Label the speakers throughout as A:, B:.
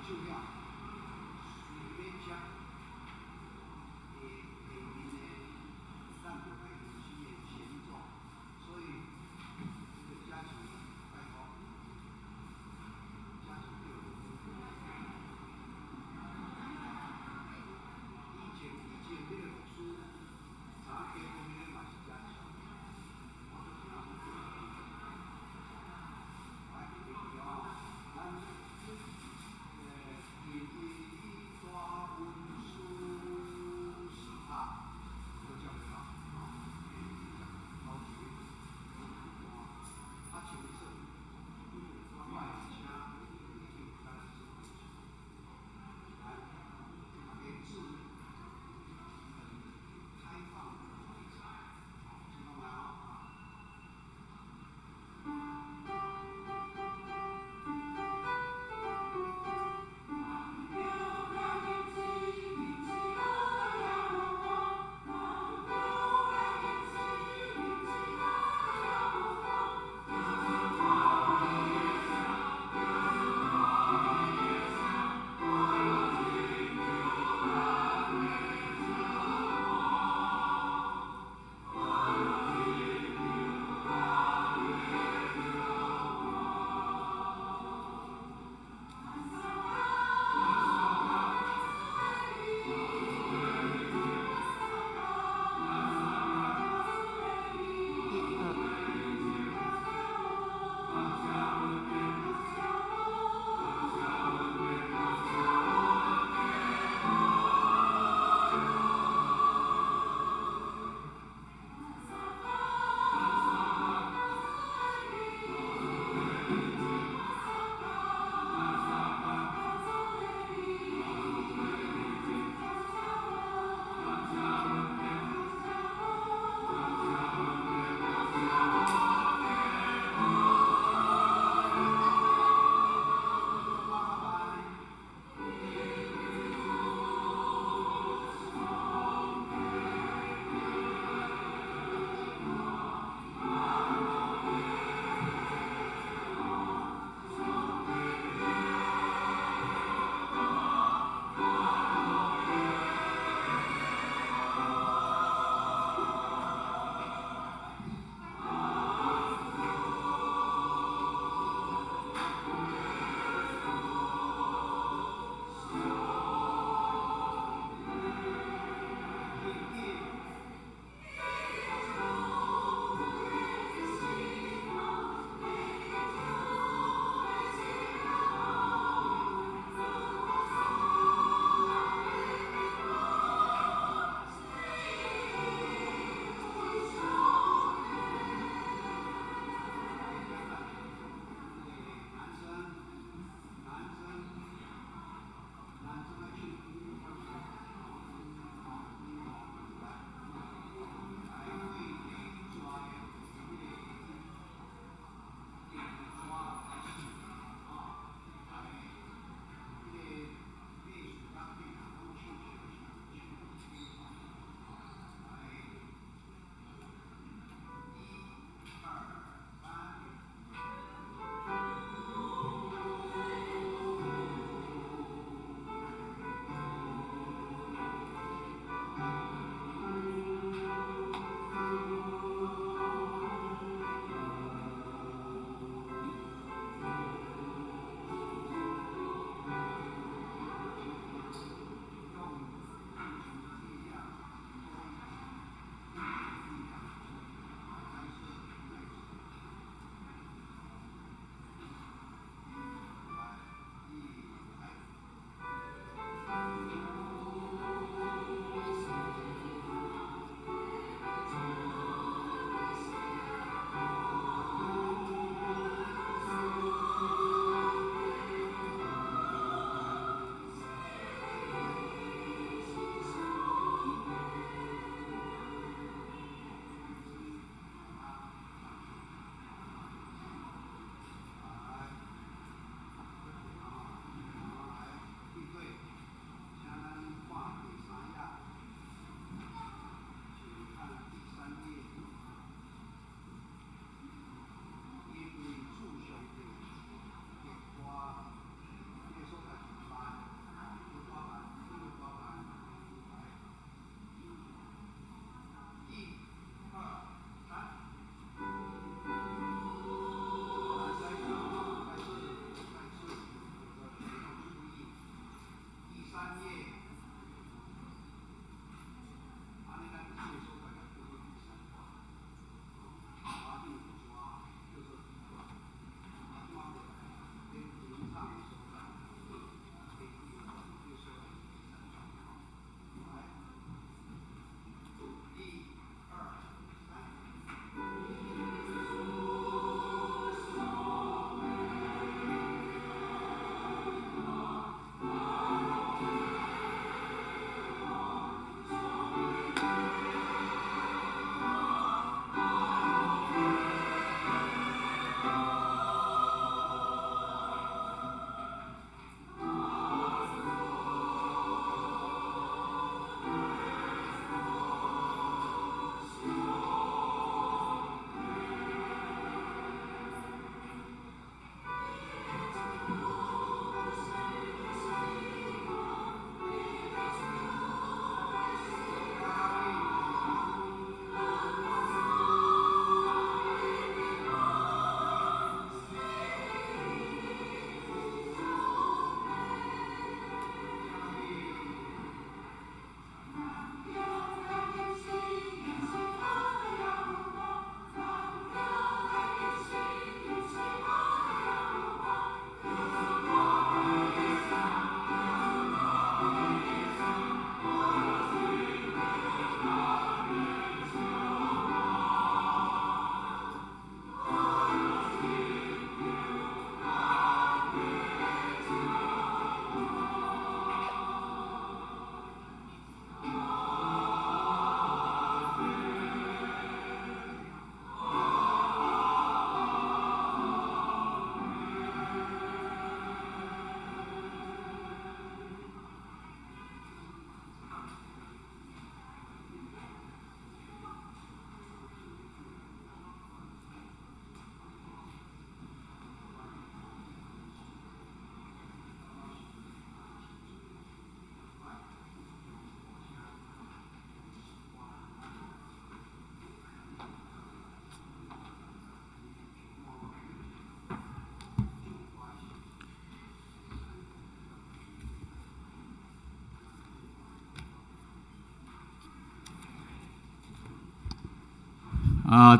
A: 就了随便讲，下面的咱就来引起的前奏，所以这个家属拜托，家属对我以前那个老师，查给后面嘛是家属，我就听他们来，你好，咱。一大温。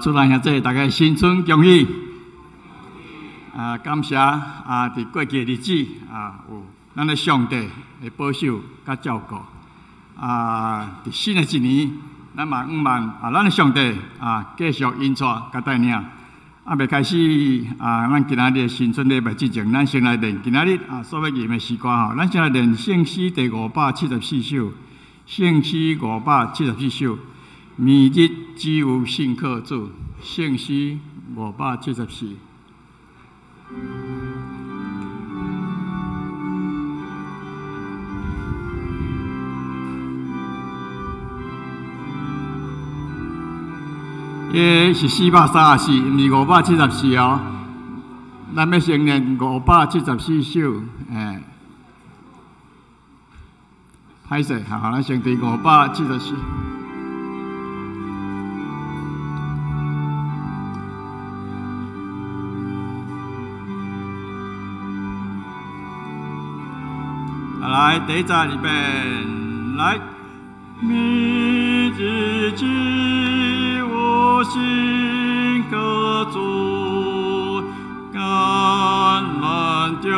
B: 主人兄弟，大家新春恭喜！感谢伫过去的日子有咱的上帝的保守甲照顾。伫新的一年，咱嘛望咱的上帝继续引带甲带领。未开始咱今仔日新春礼拜之前，咱先来练今仔日所要念的诗歌吼。咱先来练圣诗第574首，圣诗574首。明日只有信靠主，圣诗574。是434，毋是574哦。咱要先念574首，歹势，咱先对574。来，第一站里边来，明日只有信靠主，艰难中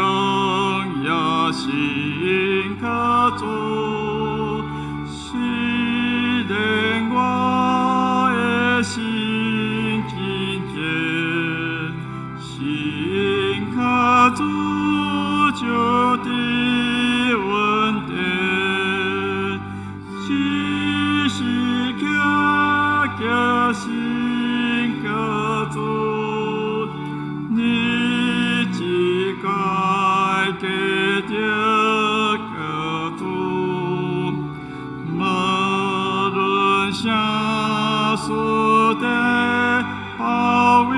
B: 也信靠主，虽然我的心今天信靠主就地。信靠主，你只该给着靠主，无论啥事的包围，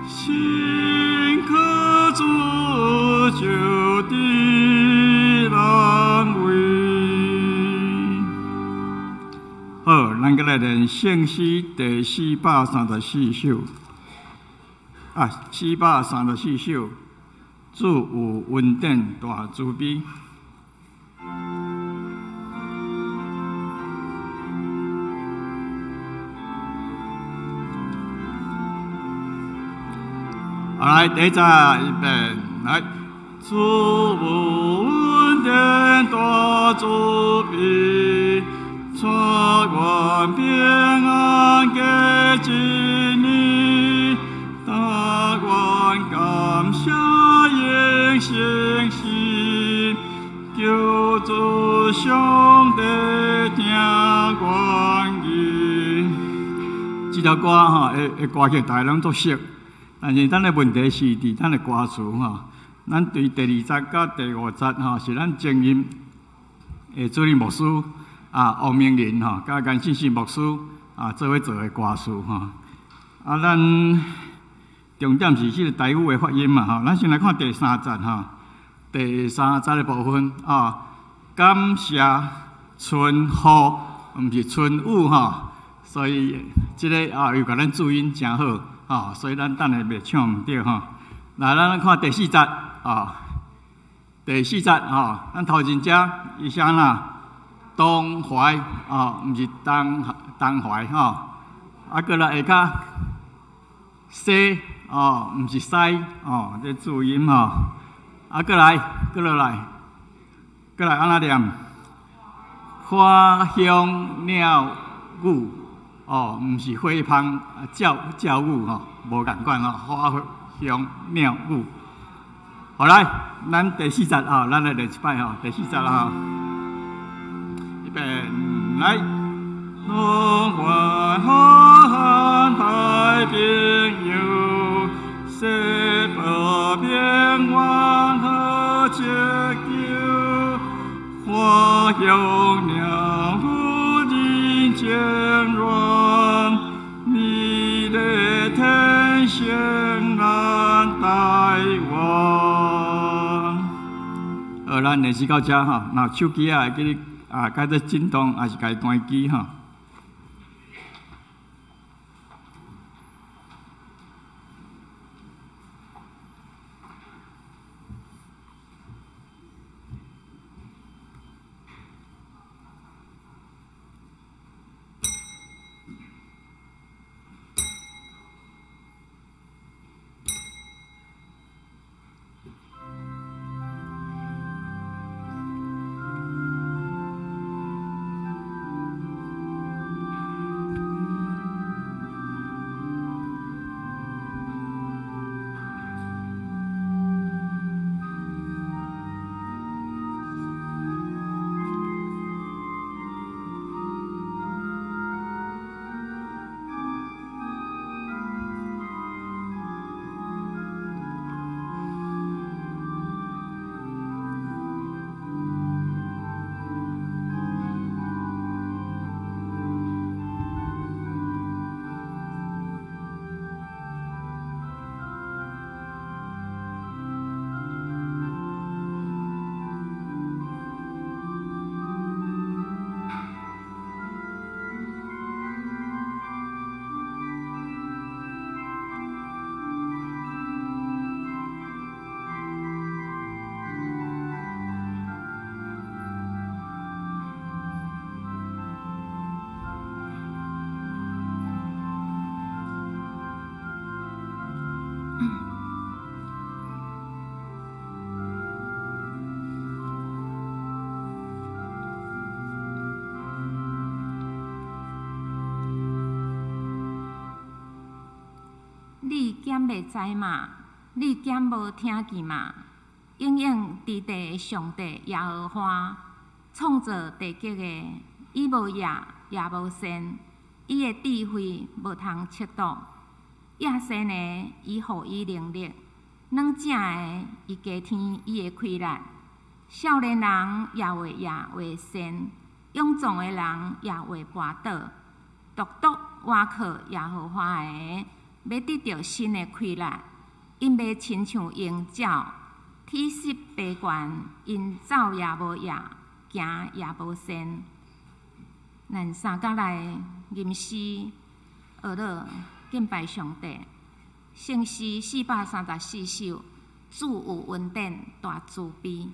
B: 信靠主就地难为。好，咱再来练圣诗第434首。434首，主有恩典大慈悲。来，第一站预备，来，主有恩典大慈悲。赐愿平安给一年，但愿感谢应诚心，求主上帝听愿意。这条歌会歌曲大家拢作熟，但是咱的问题是伫咱的歌词咱对第20节甲第5节是咱正音的主任牧师。王明林甲颜信息牧师做伙做的歌词咱重点是迄个台语的发音嘛咱先来看第3节第3节的部分感谢春雨，毋是春雨所以即个又甲咱注音真好所以咱等下袂唱毋对来，咱看第4节第4节咱头前遮伊写哪？东怀毋是东怀过来下骹西毋是西这注音过来安怎念？花香鸟语毋是花香鸟语无共款花香鸟语。好来，咱第4节咱来练一摆第4节啦来，东怀好汉太平洋，西北平安好结球，花香鸟语人间软，美丽天性咱台湾。咱练习到这那手机会记你。该做震动还是该关机
C: 袂知嘛？你减无听见嘛？永远伫地的上帝耶和华，创造地极的，伊无夜也无先，伊的智慧无通测度。夜先的，伊予伊能力；软正的，伊加添伊的气力。少年人也会夜为先，勇壮的人也会跋倒。独独倚靠耶和华的，要得到新的气力。因要亲像鹰鸟，体色白悬，因走也无夜，行也无先。咱三甲来吟诗学乐敬拜上帝。圣诗434首，主有恩典大慈悲。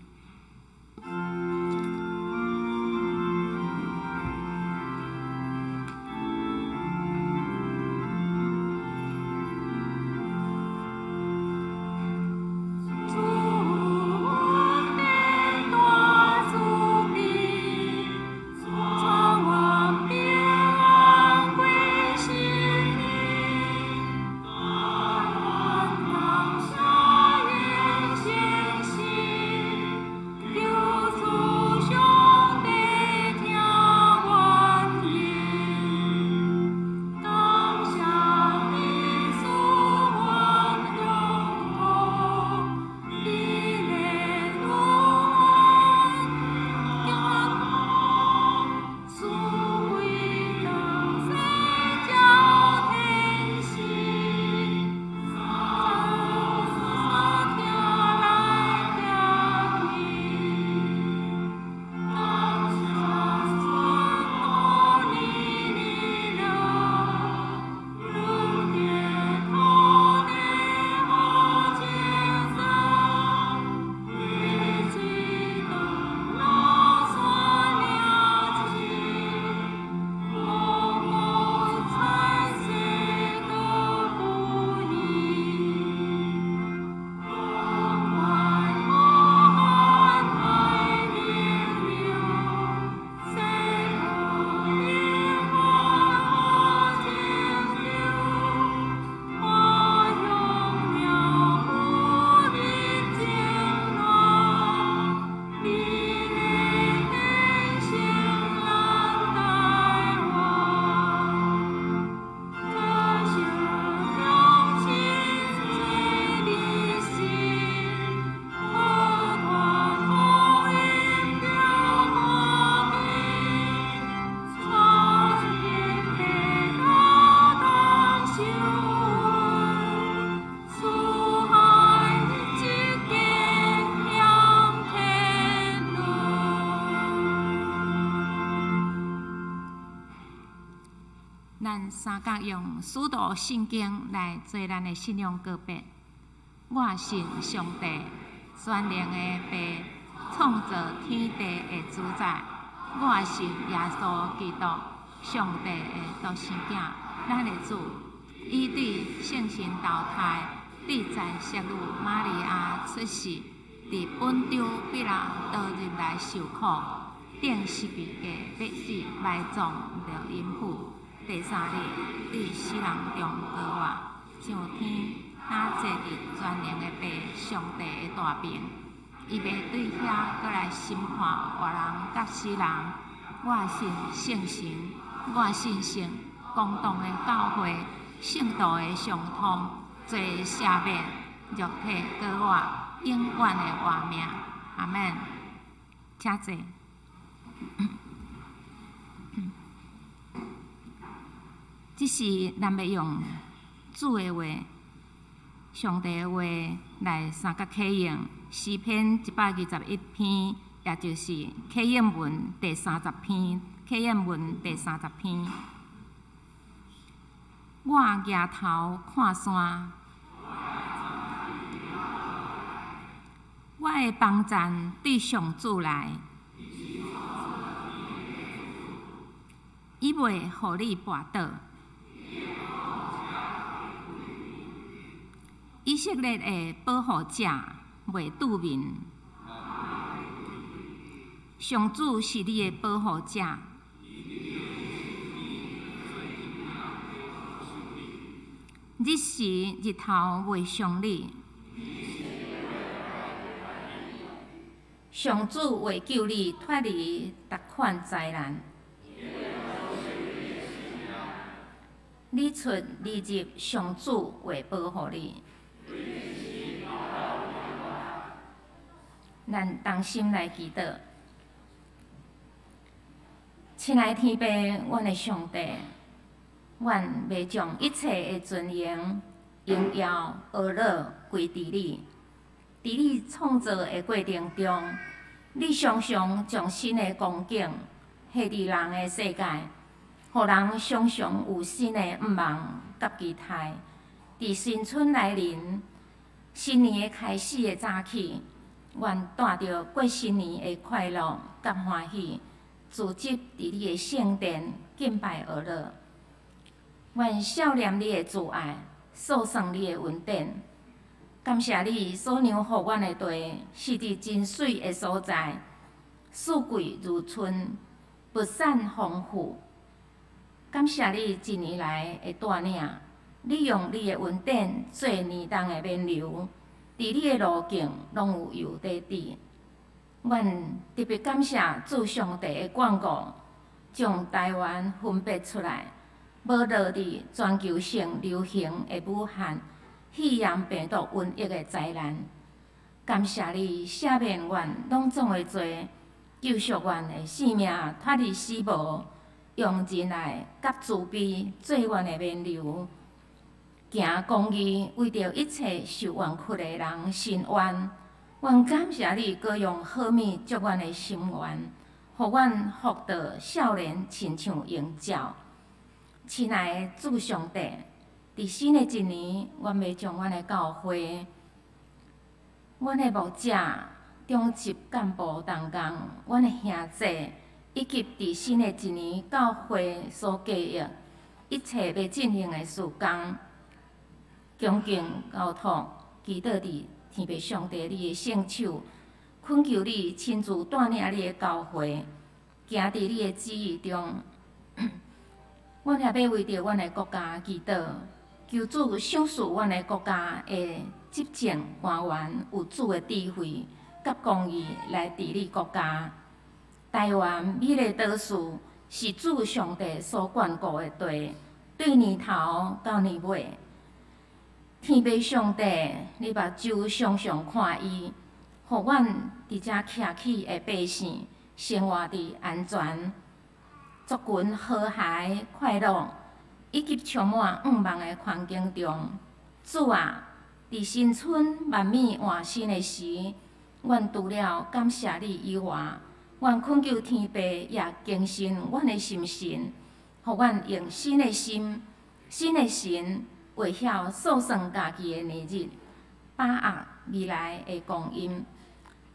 C: 咱三甲用使徒圣经来做咱的信仰告白。我信上帝，全能的爸，创造天地的主宰。我信耶稣基督，上帝的独生囝，咱的主。伊对圣神投胎，对在圣女玛利亚出世，伫本州彼拉多入来受苦，顶十字架被死埋葬了阴府。第三日，对死人中高活，上天那坐伫全能的爸上帝的大边，伊袂对遐过来审判活人甲死人。我信圣神，我信圣公道的教会，圣道的上通，做赦免肉体高活，永远的活命。阿免，请坐。这是咱要用主的话、上帝的话来三甲启应。诗篇121篇，也就是启应文第30篇。启应文第30篇。我抬头看山，我的帮赞对上主来，伊袂互你绊倒。以色列的保护者袂拄面，上主是你的保护者。日时日头未相你，上主为救你脱离逐款灾难。你出你入，上主会保护你。咱同心来祈祷，亲爱的天父，阮的上帝，阮要将一切的尊严、荣耀、恶乐归伫你。伫你创造的过程中，你常常将新的光景下伫人的世界，互人常常有新的毋望甲期待。伫新春来临、新年的开始的早起，阮带着过新年的快乐甲欢喜，聚集伫你的圣殿敬拜而乐。阮少念你的慈爱，数算你的恩典。感谢你所让予阮的地是伫真水的所在，四季如春，不产丰富。感谢你一年来的带领，你用你的恩典做年冬的冕旒，伫你的路径拢有油在滴。阮特别感谢主上帝的眷顾，将台湾分别出来，无落伫全球性流行的武汉肺炎病毒瘟疫的灾难。感谢你赦免阮拢总的罪，救赎阮的性命脱离死亡，用仁爱甲慈悲做阮的冕旒，行公义，为着一切受冤屈的人伸冤。阮感谢你，各用好物祝阮的心愿，互阮福道少年亲像迎照。亲爱的主上帝，伫新的一年，阮要将阮的教会、阮的牧者、中级干部同工、阮的兄弟，以及伫新的一年教会所计划一切要进行的事工，恭敬交托，祈祷伫天父上帝你的圣手，恳求你亲自带领你的教会，行伫你的旨意中。阮也要为着阮的国家祈祷，求主赏赐阮的国家的执政官员有主的智慧甲公义来治理国家。台湾美丽岛屿是主上帝所眷顾的地，对年头到年尾，天父上帝，你目睭常常看伊，互阮伫遮徛起的百姓生活伫安全、族群和谐、快乐，以及充满盼望的环境中。主啊，伫新春万米换新的时，阮除了感谢你以外，阮恳求天父也更新阮的心神，互阮用新的心、新的神，会晓数算家己的年日，把握未来的光阴，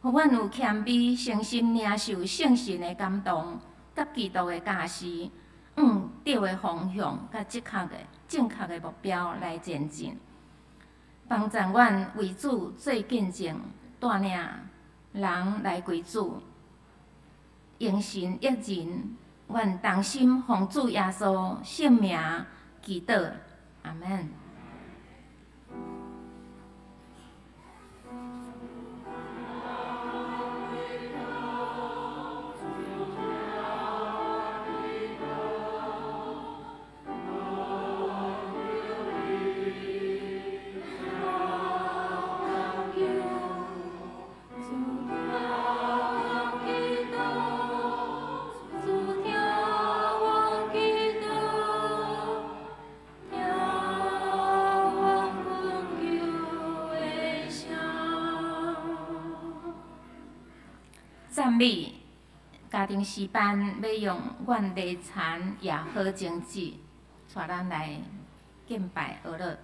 C: 互阮有谦卑、诚心领受圣神的感动，甲基督的教示，往对的方向，甲正确的目标来前进。帮助阮为主做见证，带领人来归主，用神益人。阮同心奉主耶稣圣名祈祷，阿门。赞美家庭诗班要用阮礼残也好经济，带咱来敬拜而乐。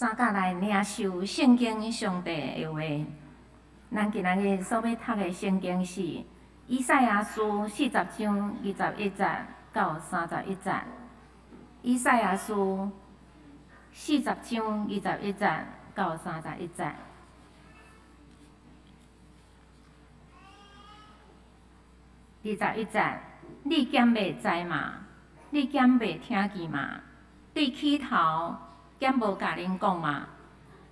C: 三角来领受圣经上帝的话。咱今仔日所要读的圣经是《以赛亚书》40章21节到31节。《以赛亚书》40章21节到31节。21节，你减袂知嘛？你减袂听见嘛？对起头减无甲恁讲嘛？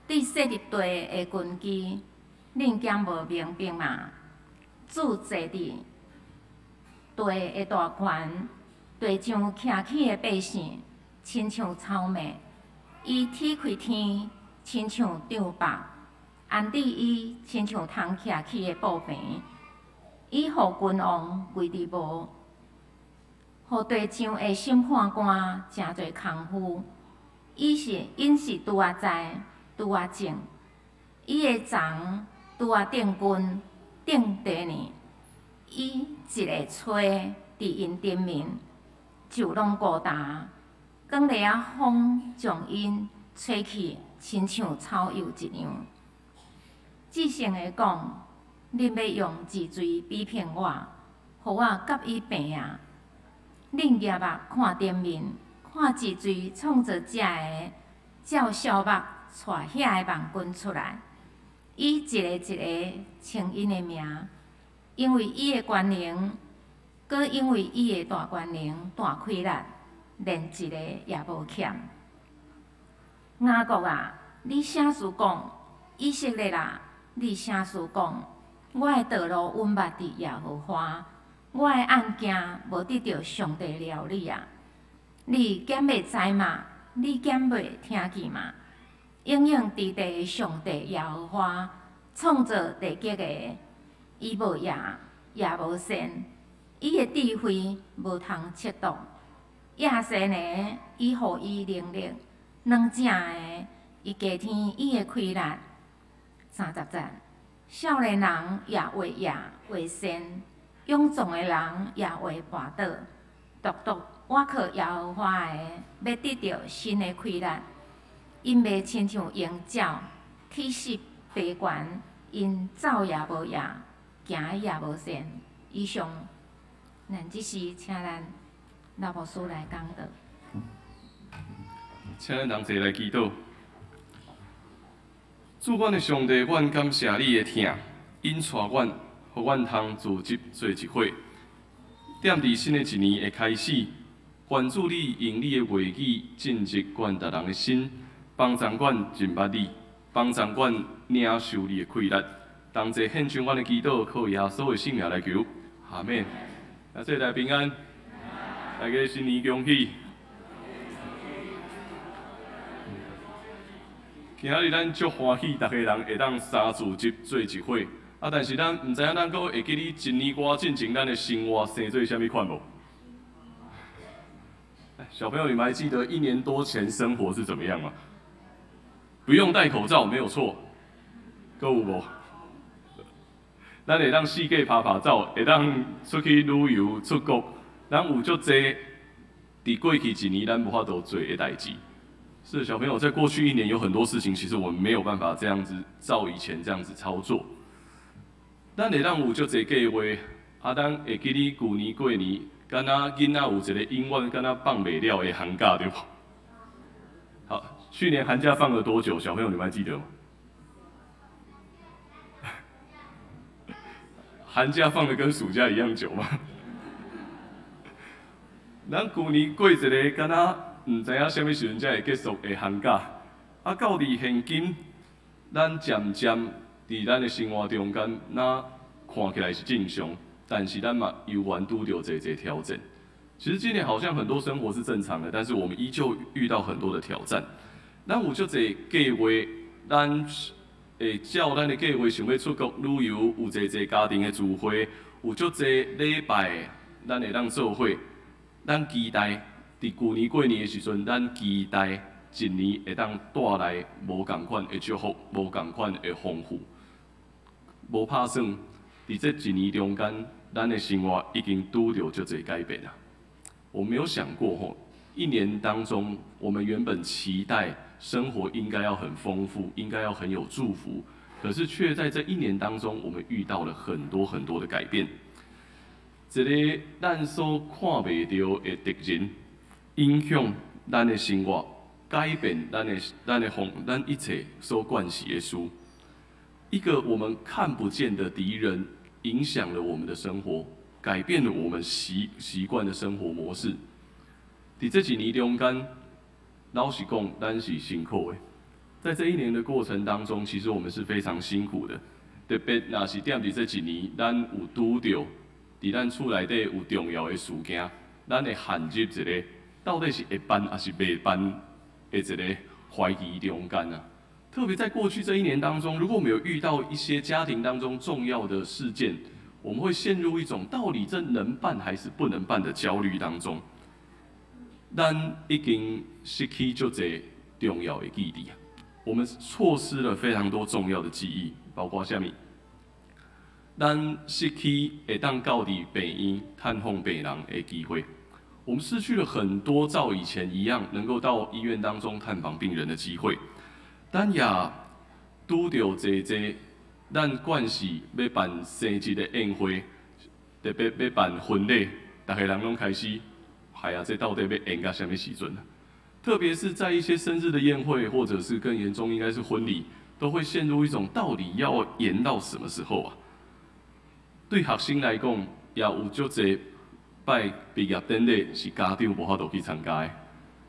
C: 对设立地的根基，恁减无明白嘛？主坐伫地的大权，地上徛起的百姓，亲像草莓；伊铁开天，亲像丈白；安置伊，亲像通徛起的布棚。伊互君王跪伫无，互地上的审判官诚侪功夫。因是拄啊在，拄啊正，伊的床拄啊顶君，顶地呢。伊一个吹伫因顶面，就拢孤单。光日啊风将因吹去，亲像草油一样。至圣的讲，恁要用治罪比骗我，互我甲伊平啊！恁额目看顶面，看治罪创造者的，照小目带遐个万军出来。伊一个一个称因的名，因为伊的权能，搁因为伊的大权能、大开力，连一个也无欠。雅各啊，你啥事讲？以色列啊，你啥事讲？我的道路稳捌伫耶和华，我的案件无得到上帝料理啊！你减袂知嘛？你减袂听见嘛？永永伫地的上帝耶和华，创造地极的，伊无邪，也无善，伊的智慧无通测度。野生的，伊互伊能力；软正的，伊加添伊的开力。30节。少年人也为野为善，勇壮的人也为跋倒。独我靠耶和华的，要得到新的开力。因袂亲像鹰鸟，体势悲悬，因走也无野，行也无善。以上，咱即时请咱老牧师来讲道。
D: 请咱同齐来祈祷。主，阮的上帝，阮感谢你的疼，引带阮，互阮通自集做一伙。踮伫新的一年的开始，愿主你用你的话语进入阮逐人的心，帮助阮认捌你，帮助阮领受你的开力。同齐献上阮的祈祷，靠耶稣的圣名来求，阿免。啊，这大平安，大家新年恭喜！今仔日咱足欢喜，逐个人会当三自集做一伙。啊，但是咱毋知影，咱阁会记哩一年外进前咱的生活生做啥物款无？小朋友，你们还记得1年多前生活是怎么样吗？不用戴口罩，没有错。阁有无？咱会当世界拍拍照，会当出去旅游出国，咱有足侪伫过去一年咱无法度做的代志。是小朋友，在过去1年有很多事情，其实我们没有办法这样子照以前这样子操作。咱会当有足侪计划，啊，咱会记哩旧年过年，敢若囡仔有一个永远敢若放袂了的寒假，对不？好，去年寒假放了多久？小朋友，你们还记得吗？寒假放的跟暑假一样久吗？咱旧年过一个敢若毋知影什么时阵才会结束的寒假，啊，到伫现今，咱渐渐伫咱的生活中间，那看起来是正常，但是咱嘛犹原拄着这挑战。其实今年好像很多生活是正常的，但是我们依旧遇到很多的挑战。咱有足侪计划，咱会照咱的计划想要出国旅游，有侪家庭的聚会，有足侪礼拜，咱会当做伙，咱期待。伫旧年过年的时阵，咱期待一年会当带来无共款的祝福，无共款的丰富。无拍算，伫这一年中间，咱的生活已经拄着足侪改变了。我没有想过1年当中，我们原本期待生活应该要很丰富，应该要很有祝福，可是却在这1年当中，我们遇到了很多很多的改变。一个咱所看袂到的敌人，影响咱的生活，改变咱一切所关系的事。一个我们看不见的敌人，影响了我们的生活，改变了我们习惯的生活模式。在这几年中间，老实讲，咱是辛苦的。在这1年的过程当中，其实我们是非常辛苦的。特别若是踮伫这几年，咱有拄到伫咱厝内底有重要的事件，咱会陷入一个到底是会办还是袂办的一个怀疑中间啊。特别在过去这1年当中，如果我们有遇到一些家庭当中重要的事件，我们会陷入一种到底这能办还是不能办的焦虑当中。咱已经失去足侪重要的记忆啊，我们错失了非常多重要的记忆，包括什么？咱失去会当到伫病院探访病人的机会，我们失去了很多照以前一样能够到医院当中探访病人的机会。咱也拄到侪咱惯是要办生日的宴会，特别要办婚礼，大家人拢开始，哎呀，这到底要演到什么时阵？特别是在一些生日的宴会，或者是更严重，应该是婚礼，都会陷入一种到底要演到什么时候啊？对学生来讲，也有足侪摆毕业典礼是家长无法度去参加的。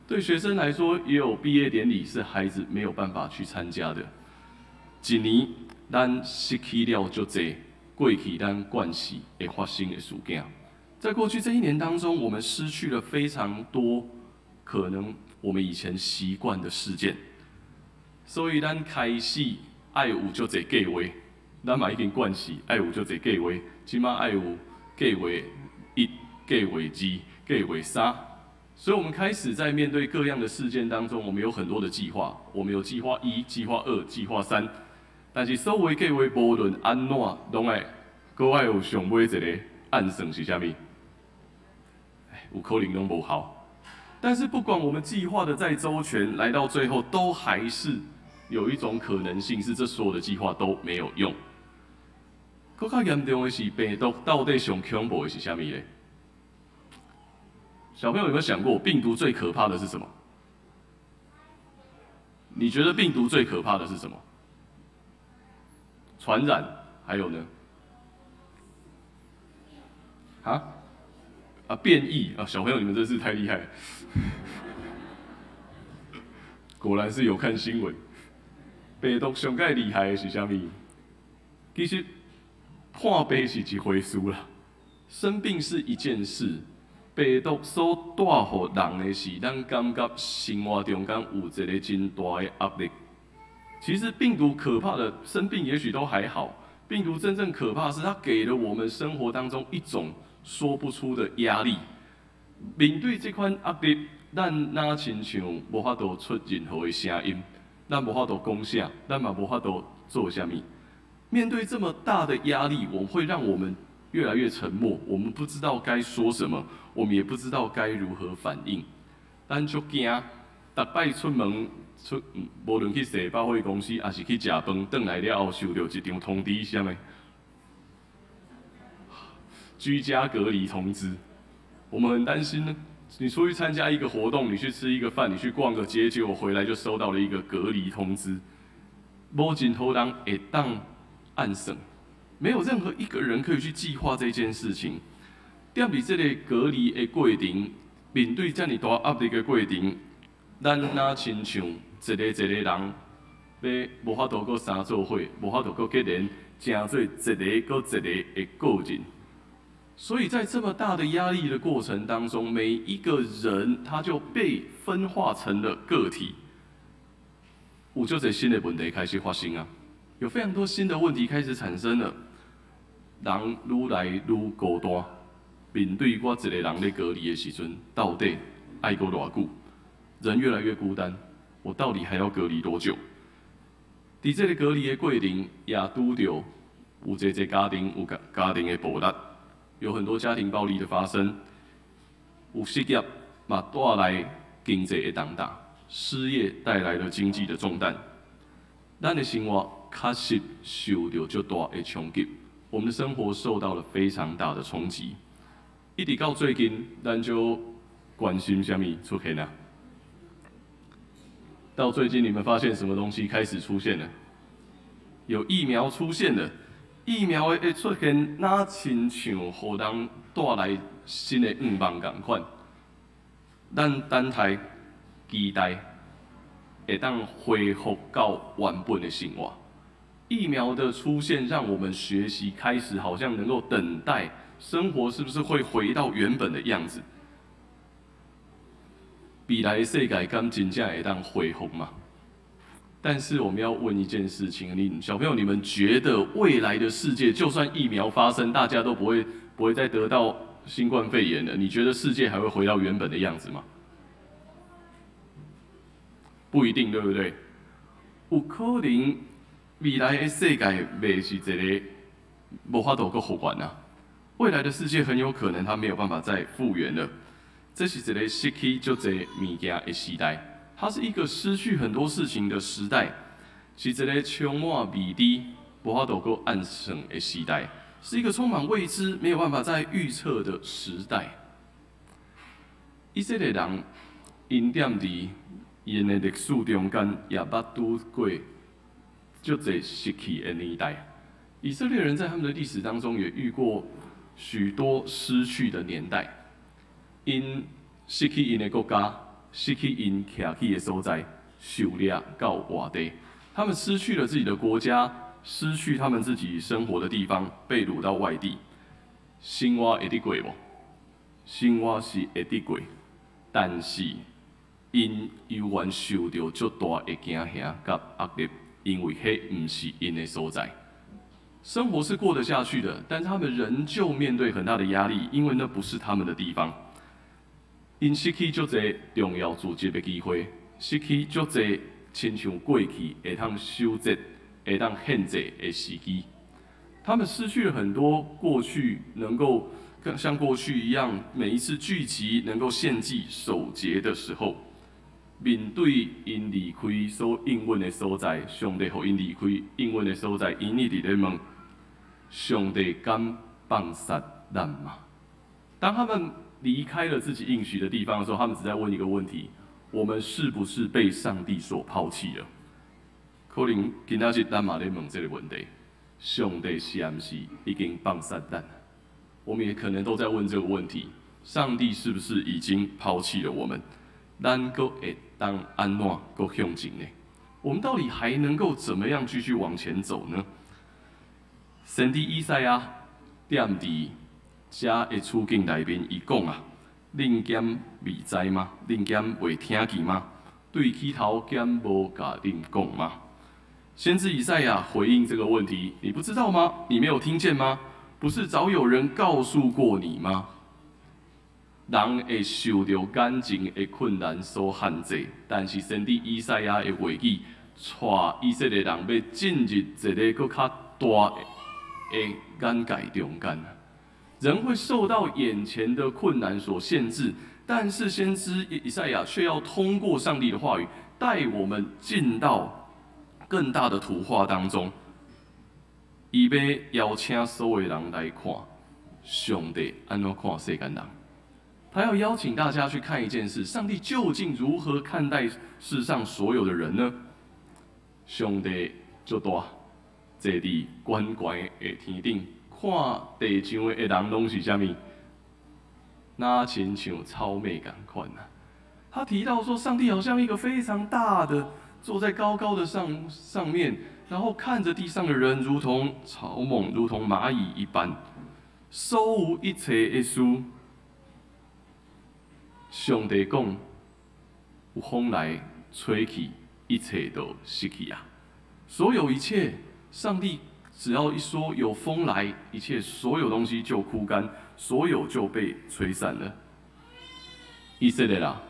D: 对学生来说，也有毕业典礼是孩子没有办法去参加的。一年，咱失去了足侪过去咱惯习会发生的事件。在过去这1年当中，我们失去了非常多可能我们以前习惯的事件，所以咱开始爱有足侪计划。咱嘛已经惯习爱有足侪计划，即马爱有计划1、计划2、计划3。所以，我们开始在面对各样的事件当中，我们有很多的计划。我们有计划1、计划2、计划3，但是所有的计划无论安怎，拢爱搁爱有上尾一个暗算是啥物？有可能拢无效。但是，不管我们计划的再周全，来到最后都还是有一种可能性是，这所有的计划都没有用。更较严重的是，病毒到底上恐怖的是啥物咧？小朋友有没有想过，病毒最可怕的是什么？你觉得病毒最可怕的是什么？传染，还有呢？变异啊！小朋友，你们真是太厉害了，果然是有看新闻。病毒上介厉害的是啥物？其实破病是一回事啦，生病是一件事。病毒所带予人的是，咱感觉生活中间有一个真大的压力。其实病毒可怕的生病也许都还好，病毒真正可怕的是它给了我们生活当中一种说不出的压力。面对这款压力，咱哪亲像无法度出任何的声音，咱无法度讲啥，咱嘛无法度做啥物。面对这么大的压力，会让我们越来越沉默，我们不知道该说什么，我们也不知道该如何反应。咱足惊，逐摆出门无论去社百货公司，还是去食饭，转来了后收到一张通知，啥物？居家隔离通知。我们很担心呢。你出去参加一个活动，你去吃一个饭，你去逛个街，结果回来就收到了一个隔离通知。无真好人会当暗算。没有任何一个人可以去计划这件事情。踮伫这个隔离的过程，面对这么大压力的过程，咱哪亲像一个人，要无法度搁相做伙，无法度搁结连，成做一个搁一个的个人。所以在这么大的压力的过程当中，每一个人他就被分化成了个体，有足侪新的问题开始发生啊，有非常多新的问题开始产生了。人愈来愈孤单，面对我一个人咧隔离的时阵，到底爱过偌久？人越来越孤单，我到底还要隔离多久？伫这个隔离的过程，也拄到有一家庭有家庭的暴力，有很多家庭暴力的发生，有失业嘛带来经济的动荡，失业带来了经济的重担，咱的生活确实受到较大的冲击，我们的生活受到了非常大的冲击。一直到最近，咱就关心什么出现啊？到最近，你们发现什么东西开始出现了？有疫苗出现了，疫苗的出现，哪亲像互人带来新的愿望同款。咱等待期待，会当恢复到原本的生活。疫苗的出现，让我们学习开始，好像能够等待生活是不是会回到原本的样子。未来的世界敢真正会当恢复吗？但是我们要问一件事情，小朋友，你们觉得未来的世界，就算疫苗发生，大家都不会再得到新冠肺炎了，你觉得世界还会回到原本的样子吗？不一定，对不对？有可能未来的世界袂是一个无法度搁复原啊。未来的世界很有可能它没有办法再复原了。这是一个失去足侪物件的时代，它是一个失去很多事情的时代，是一个充满未知、无法度搁按算的时代，是一个充满未知、没有办法再预测的时代。以色列人因踮伫因的历史中间，也捌拄过足侪失去的年代。以色列人在他们的历史当中也遇过许多失去的年代，因失去因的国家，失去因徛起的所在，受掠到外地。他们失去了自己的国家，失去他们自己生活的地方，被掳到外地。生活会得过无？生活是会得过，但是因犹原受到足大的惊吓甲压力，因为迄毋是因的所在。生活是过得下去的，但是他们仍旧面对很大的压力，因为那不是他们的地方。因失去足侪重要组织的机会，失去足侪亲像过去会当守节、会当献祭的时机。他们失去了很多过去能够像过去一样，每一次聚集能够献祭守节的时候。面对因离开所应允的所在，上帝互因离开应允的所在，因一直咧问：上帝敢放杀咱吗？当他们离开了自己应许的地方的时候，他们只在问一个问题：我们是不是被上帝所抛弃了？可能今仔日咱嘛咧问这个问题：上帝是毋是已经放杀咱？我们也可能都在问这个问题：上帝是不是已经抛弃了我们？咱阁会当安怎阁向前呢？我们到底还能够怎么样继续往前走呢？先知以赛亚踮伫遮的处境内面，伊讲啊：恁减未知吗？恁减未听见吗？对起头减无甲恁讲吗？先知以赛亚回应这个问题：你不知道吗？你没有听见吗？不是早有人告诉过你吗？人会受到感情的困难所限制，但是先知以赛亚的话语，带以色列人要进入一个更较大的眼界中间。人会受到眼前的困难所限制，但是先知以赛亚却要通过上帝的话语，带我们进到更大的图画当中。伊要邀请所有人来看上帝安怎看世间人。他要邀请大家去看一件事：上帝究竟如何看待世上所有的人呢？上帝足大，坐伫悬悬的天顶，看地上的人拢是啥物？那亲像草莓同款啊！他提到说，上帝好像一个非常大的，坐在高高的上面，然后看着地上的人，如同草蜢，如同蚂蚁一般，所有一切的事。上帝讲，有风来吹去，一切都失去啊！所有一切，上帝只要一说有风来，一切所有东西就枯干，所有就被吹散了。以色列啊，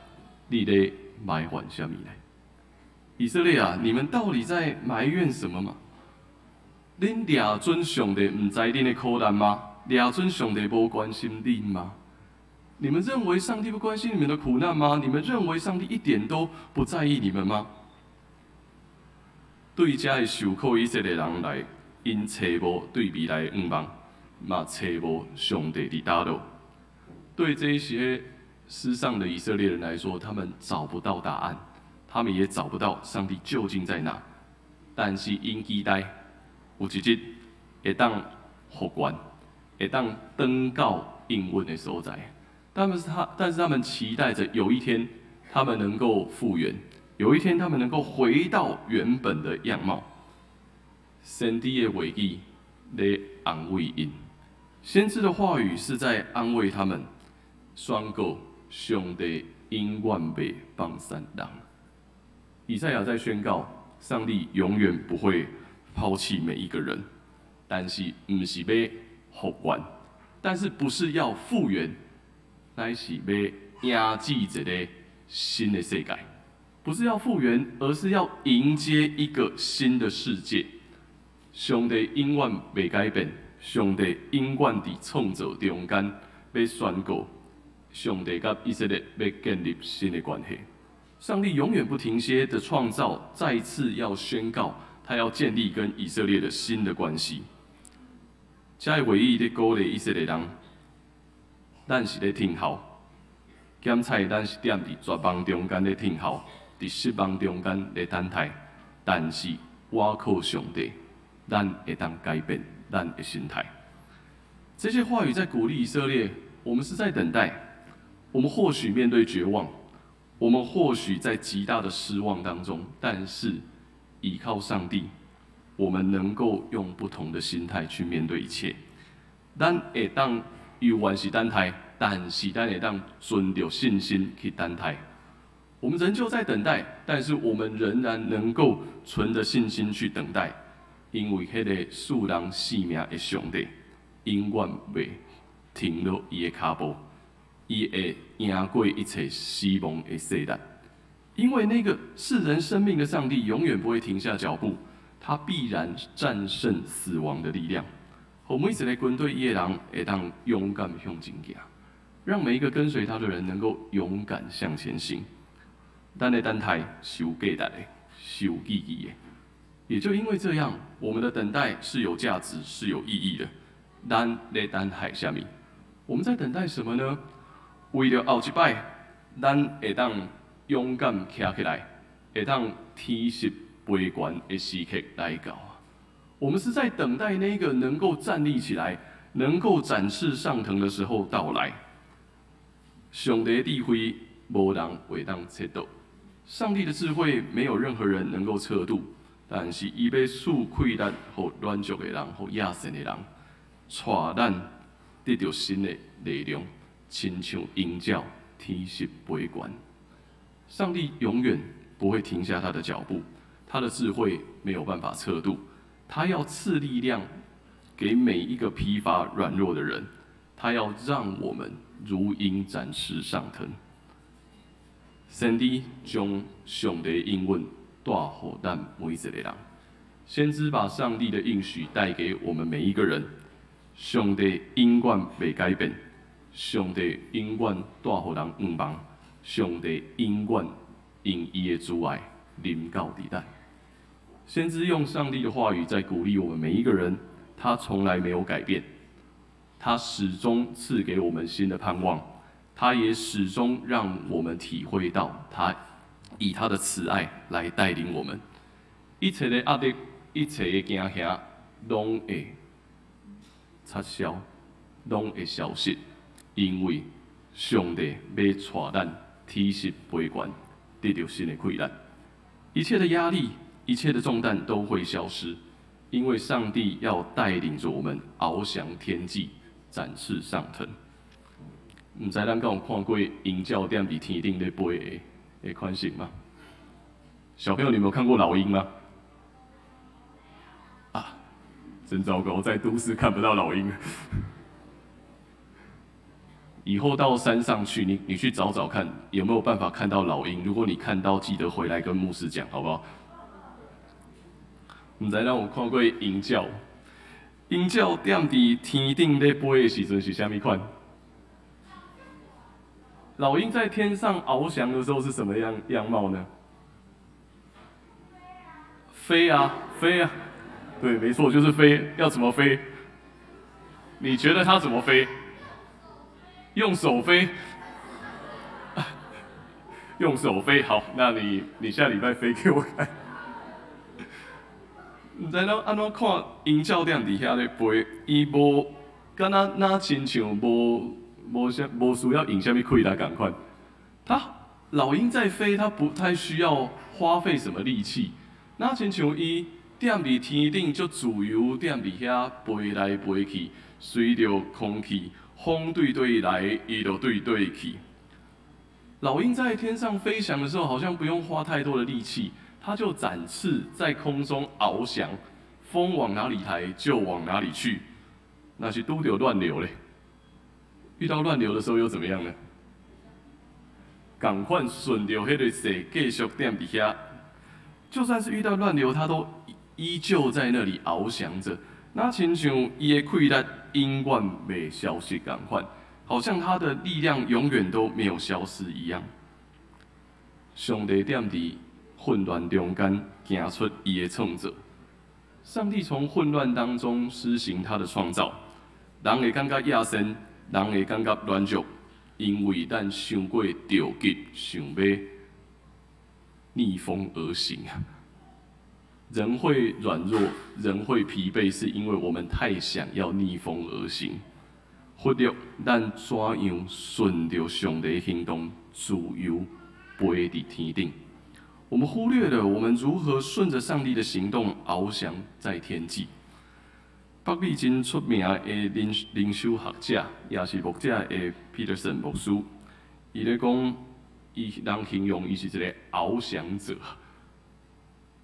D: 你在埋怨什么呢？以色列啊，你们到底在埋怨什么吗？恁抓准上帝唔知恁的苦难吗？抓准上帝无关心恁吗？你们认为上帝不关心你们的苦难吗？你们认为上帝一点都不在意你们吗？对这些受苦以色列人来，因找无对未来的愿望，嘛找无上帝的答路。对这些失丧的以色列人来说，他们找不到答案，他们也找不到上帝究竟在哪。但是因期待有一日会当复原，会当登到应允的所在。但是他们期待着有一天他们能够复原，有一天他们能够回到原本的样貌。先知的话语在安慰因，先知的话语是在安慰他们，宣告上帝永远袂放散人。以赛亚在宣告，上帝永远不会抛弃每一个人，但是不是要复原，但是不是要复原，乃是要迎接一个新的世界。不是要复原，而是要迎接一个新的世界。上帝永远袂改变，上帝永远伫创造中间要宣告，上帝甲以色列要建立新的关系。上帝永远不停歇的创造，再次要宣告，他要建立跟以色列的新的关系。这个会议咧鼓励以色列人，咱是咧听候，检采咱是踮伫绝望中间咧听候，伫失望中间咧等待。但是我靠上帝，咱会当改变咱的心态。这些话语在鼓励以色列，我们是在等待。我们或许面对绝望，我们或许在极大的失望当中，但是依靠上帝，我们能够用不同的心态去面对一切。咱会当犹原是等待，但是咱会当存着信心去等待。我们仍旧在等待，但是我们仍然能够存着信心去等待，因为迄个赐人性命的上帝，永远袂停落伊的脚步。伊会赢过一切死亡的世代，因为那个是人生命的上帝永远不会停下脚步，他必然战胜死亡的力量。互每一个军队伊的人会当勇敢向前行，让每一个跟随他的人能够勇敢向前行。咱的等待是有价值的，是有意义的。也就因为这样，我们的等待是有价值、是有意义的。咱在等待什么？我们在等待什么呢？为了后一摆，咱会当勇敢站起来，会当天实飞悬的时刻来到。我们是在等待那个能够站立起来、能够展翅上腾的时候到来。上帝的智慧无人会当测度，上帝的智慧没有任何人能够测度，但是伊要赐气力予软弱的人、予野性的人，带咱得到新的力量。亲像鹰叫，天实飞悬。上帝永远不会停下他的脚步，他的智慧没有办法测度，他要赐力量给每一个疲乏软弱的人，他要让我们如鹰展翅上腾。先知将上帝的应允带予咱每一个人，先知把上帝的应许带给我们每一个人。上帝永远袂改变。上帝永远带予人愿望，上帝永远用伊的慈爱临到伫咱。先知用上帝的话语在鼓励我们每一个人，他从来没有改变，他始终赐给我们新的盼望，他也始终让我们体会到他以他的慈爱来带领我们。一切的压力，一切的惊吓，拢会撤销，拢会消失。因为上帝要带咱天实飞悬，得到新的气力。一切的压力、一切的重担都会消失，因为上帝要带领着我们翱翔天际，展翅上腾。唔知咱敢有看过鹰叫踮伫天顶咧飞的款型吗？小朋友，你们有看过老鹰吗？啊，真糟糕，在都市看不到老鹰。以后到山上去，你去找找看，有没有办法看到老鹰？如果你看到，记得回来跟牧师讲，好不好？唔知让我看过鹰叫，鹰叫踮伫天顶咧飞的时阵是啥物款？老鹰在天上翱翔的时候是什么样貌呢？飞啊，飞啊，对，没错，就是飞。要怎么飞？你觉得它怎么飞？用手飞。用手飞，好，那你下礼拜飞给我看。唔知咱安怎看鹰教练伫遐咧飞，伊无敢若亲像无需要引什么气来赶快。老鹰在飞，它不太需要花费什么力气。那亲像伊踮伫天顶就自由踮伫遐飞来飞去，随着空气，风对伊来，伊就对伊去。老鹰在天上飞翔的时候，好像不用花太多的力气，它就展翅在空中翱翔，风往哪里来就往哪里去。那是拄着乱流嘞，遇到乱流的时候又怎么样呢？赶快顺着迄个势继续踮伫遐，就算是遇到乱流，它都依旧在那里翱翔着。那亲像伊的气力永远未消失共款。好像他的力量永远都没有消失一样。上帝踮伫混乱中间行出伊的创造。上帝从混乱当中施行他的创造，人会感觉野生，人会感觉软弱，因为咱想过着急，想要逆风而行啊。人会软弱，人会疲惫，是因为我们太想要逆风而行。忽略咱怎样顺着上帝的行动，自由飞伫天顶。我们忽略了我们如何顺着上帝的行动翱翔在天际。北美真出名的灵修学者，也是牧者的 Peterson 牧师，伊咧讲，人形容伊是一个翱翔者。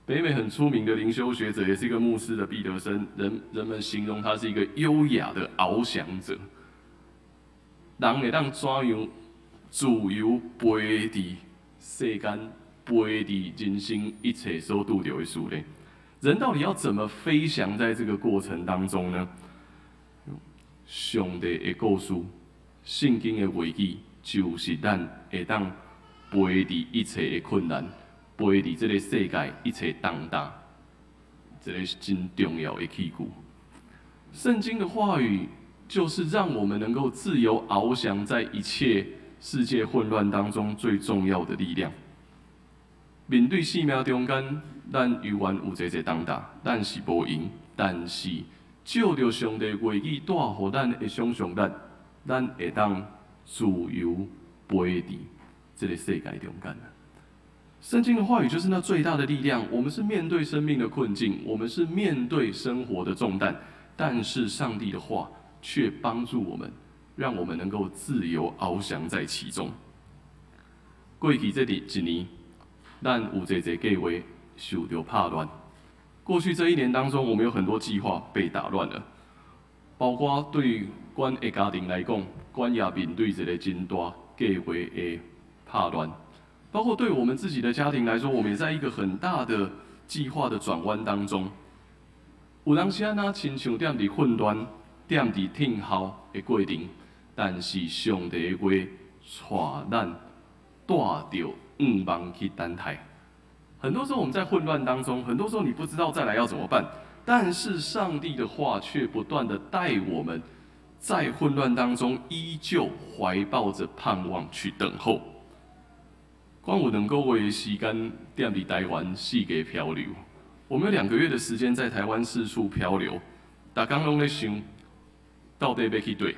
D: 北美很出名的灵修学者，也是一个牧师的毕德森，人们形容他是一个优雅的翱翔者。人会当怎样自由飞伫世间，飞伫人生一切所拄着的事呢？人到底要怎么飞翔在这个过程当中呢？上帝的故事，圣经的话语，就是咱会当飞伫一切的困难，飞伫这个世界一切重担，这个是真重要的器具。圣经的话语。就是让我们能够自由翱翔在一切世界混乱当中最重要的力量。面对生命中间，咱犹原有这重担，咱是无用，但是照着上帝话语带予咱的想象力，咱会当自由飞伫这个世界中间。圣经的话语就是那最大的力量。我们是面对生命的困境，我们是面对生活的重担，但是上帝的话。却帮助我们，让我们能够自由翱翔在其中。过去这一年，咱有侪计划受到打乱。过去这一年当中，我们有很多计划被打乱了，包括对阮的家庭来讲，阮也面对一个真大计划的打乱；包括对我们自己的家庭来说，我们也在一个很大的计划的转弯当中。有当时啊，那亲像踮伫混乱。踮伫听候的过程，但是上帝的话带咱带着愿望去等待。很多时候我们在混乱当中，很多时候你不知道再来要怎么办，但是上帝的话却不断的带我们，在混乱当中依旧怀抱着盼望去等候。光有2个月的时间踮伫台湾四界漂流，我们有2个月的时间在台湾四处漂流，大家拢在想。到底要去对，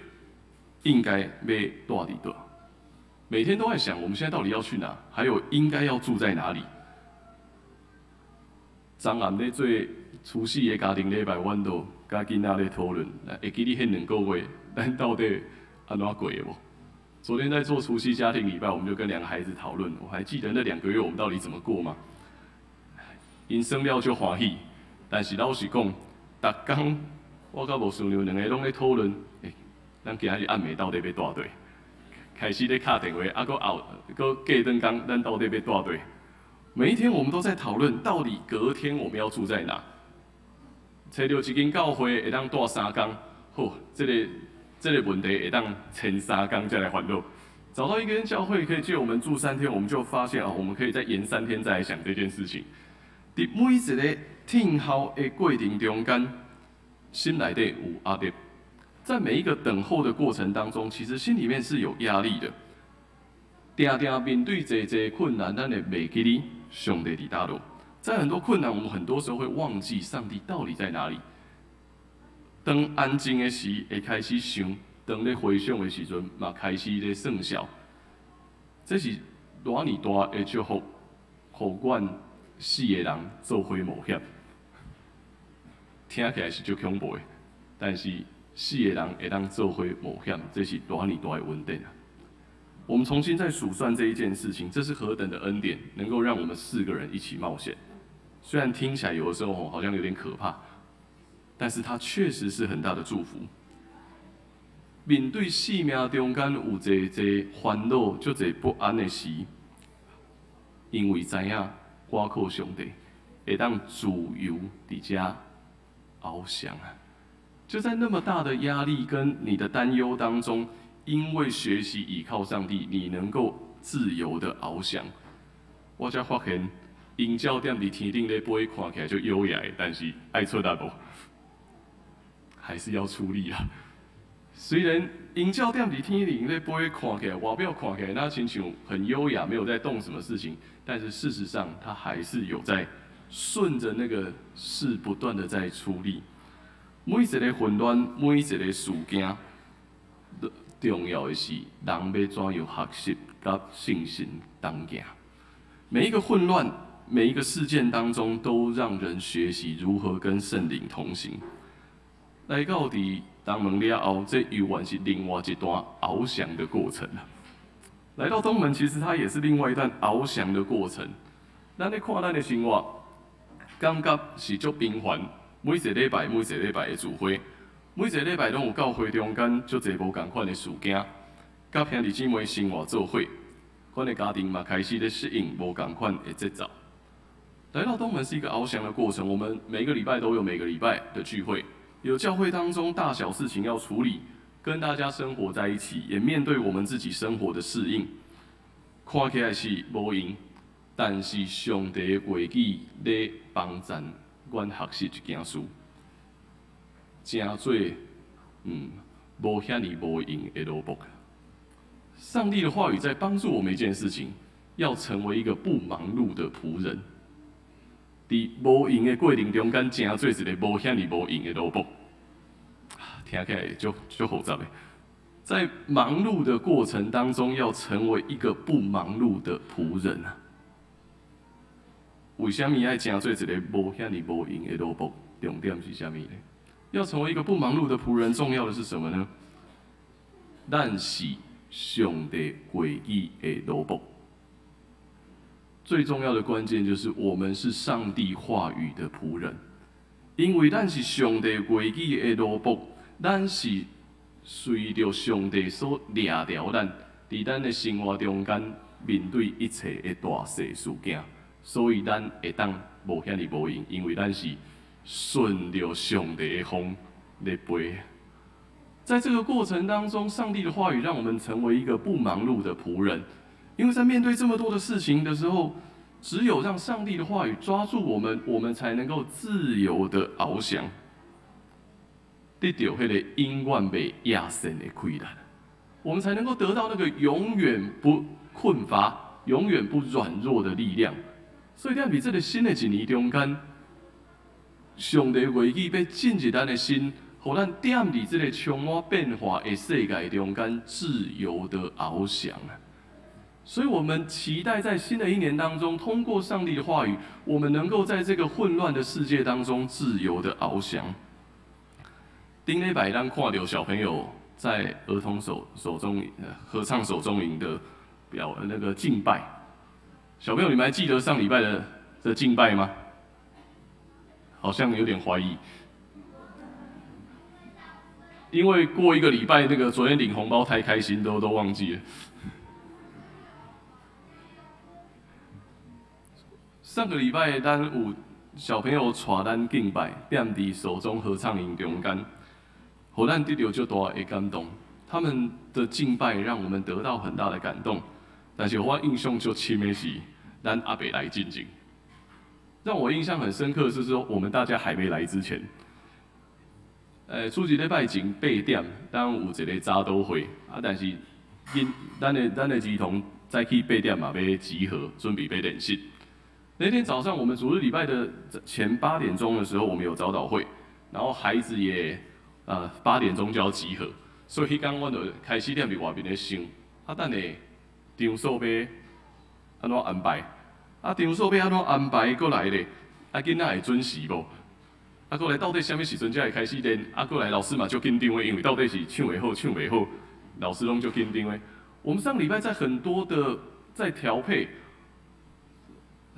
D: 应该要住伫倒？每天都在想，我们现在到底要去哪？还有应该要住在哪里？昨暗咧做除夕的家庭礼拜，阮都甲囡仔咧讨论，会记你迄2个月，咱到底安怎过的无？昨天在做除夕家庭礼拜，我们就跟2个孩子讨论，我还记得那2个月我们到底怎么过吗？因生了就欢喜，但是老实讲，逐天。我甲无顺良2个拢咧讨论，咱今仔日暗暝到底要住对？开始咧敲电话，搁过顿工，咱到底要住对？每一天我们都在讨论，到底隔天我们要住在哪？找到一间教会会当住3天，好，这个问题会当前3天再来烦恼。找到一间教会可以借我们住3天，我们就发现我们可以再延3天再来想这件事情。伫每一个听候的过程中间，心内底有压力。在每一个等候的过程当中，其实心里面是有压力的。常常面对这困难，咱会袂记哩上帝伫倒落。在很多困难，我们很多时候会忘记上帝到底在哪里。当安静的时，会开始想；当咧回想的时阵，嘛开始咧算数。这是偌尼大的祝福，互阮4个人做伙冒险。听起来是足恐怖的，但是4个人会当做伙冒险，这是偌尼大的恩典啊！我们重新再数算这一件事情，这是何等的恩典，能够让我们4个人一起冒险。虽然听起来有的时候好像有点可怕，但是它确实是很大的祝福。面对生命中间有一烦恼、足一不安的时，因为知影我靠上帝会当自由伫遮翱翔啊！就在那么大的压力跟你的担忧当中，因为学习倚靠上帝，你能够自由的翱翔。我才发现，鹰鸟踮伫天顶咧飞，看起来就优雅，但是爱出力无，还是要出力啊。虽然鹰鸟踮伫天顶咧飞，看起来外表看起来那亲像很优雅，没有在动什么事情，但是事实上，它还是有在顺着那个势不断的在出力。每一个混乱，每一个事件，重要的是人要怎样学习甲信心同行。每一个混乱，每一个事件当中，都让人学习如何跟圣灵同行。来到伫东门了后，这犹原是另外一段翱翔的过程啊。来到东门，其实它也是另外一段翱翔的过程。咱咧看咱的生活，感觉是足平凡。每一个礼拜的聚会，每一个礼拜拢有教会中间足侪无共款的事件，甲兄弟姊妹生活做伙，阮的家庭嘛开始咧适应无共款的节奏。来到东门是一个翱翔的过程，我们每个礼拜都有每个礼拜的聚会，有教会当中大小事情要处理，跟大家生活在一起，也面对我们自己生活的适应。看起来是无用，但是上帝的话语咧帮助阮学习一件事，真做无遐尼无用的萝卜。上帝的话语在帮助我们一件事情，要成为一个不忙碌的仆人。伫无用的过程中间，真做一个无遐尼无用的萝卜。听起来就复杂的。在忙碌的过程当中，要成为一个不忙碌的仆人啊。为什么要真做一个无遐尼无用的萝卜？重点是什么呢？要成为一个不忙碌的仆人，重要的是什么呢？咱是上帝话语的萝卜。最重要的关键就是我们是上帝话语的仆人，因为咱是上帝话语的萝卜，咱是随着上帝所掠着咱，伫咱的生活中间面对一切的大小事件。所以咱会当无遐尼无用，因为咱是顺着上帝的风来飞。在这个过程当中，上帝的话语让我们成为一个不忙碌的仆人，因为在面对这么多的事情的时候，只有让上帝的话语抓住我们，我们才能够自由的翱翔，得到迄个永远袂亚胜的快乐，我们才能够得到那个永远不困乏、永远不软弱的力量。所以，在伫这个新的一年中间，上帝话语要进入咱的心，互咱踮伫这个充满变化的世界中间，自由的翱翔啊！所以，我们期待在新的一年当中，通过上帝的话语，我们能够在这个混乱的世界当中自由的翱翔。顶礼拜咱看到小朋友在儿童手中合唱手中营的那个敬拜。小朋友，你们还记得上礼拜的敬拜吗？好像有点怀疑，因为过一个礼拜，那个昨天领红包太开心，都忘记了。上个礼拜，咱有小朋友带咱敬拜，踮伫手中合唱营中间，互咱得到足大的感动。他们的敬拜让我们得到很大的感动。但是我印象就深的是，咱阿伯来进前，让我印象很深刻的是说，我们大家还没来之前，初一礼拜前8点，当有一个早祷会，但是咱的儿童早起8点嘛要集合，准备要练习。那天早上，我们主日礼拜的前8点钟的时候，我们有早祷会，然后孩子也8点钟就要集合，所以迄天我就开始踮伫外面咧想，等下场所要安怎安排？场所要安怎安排？过来咧，囡仔会准时无？过来到底什么时阵才会开始练？过来老师嘛就紧张的，因为到底是唱会好唱袂好，老师拢就紧张的。我们上礼拜在很多的在调配。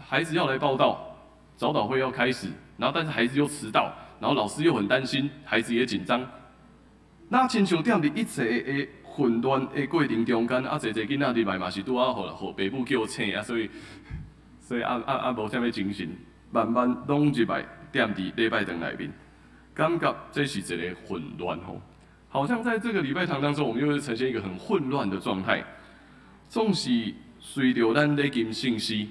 D: 孩子要来报到，早祷会要开始，然后但是孩子又迟到，然后老师又很担心，孩子也紧张。那亲像踮伫一切的混乱的过程中间，侪囡仔入来嘛是拄啊，互爸母叫醒所以无啥物精神，慢慢拢入来踮伫礼拜堂内面，感觉这是一个混乱吼，好像在这个礼拜堂当中，我们又是呈现一个很混乱的状态，总是随着咱礼金信息。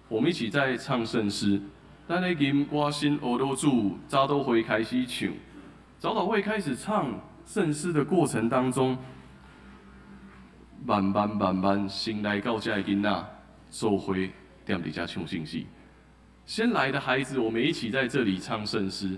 D: 我们一起在唱圣诗，咱咧吟我心学老主，早祷会开始唱，早祷会开始唱圣诗的过程当中，慢慢新来到这的囡仔，做伙踮伫遮唱圣诗。先来的孩子，我们一起在这里唱圣诗，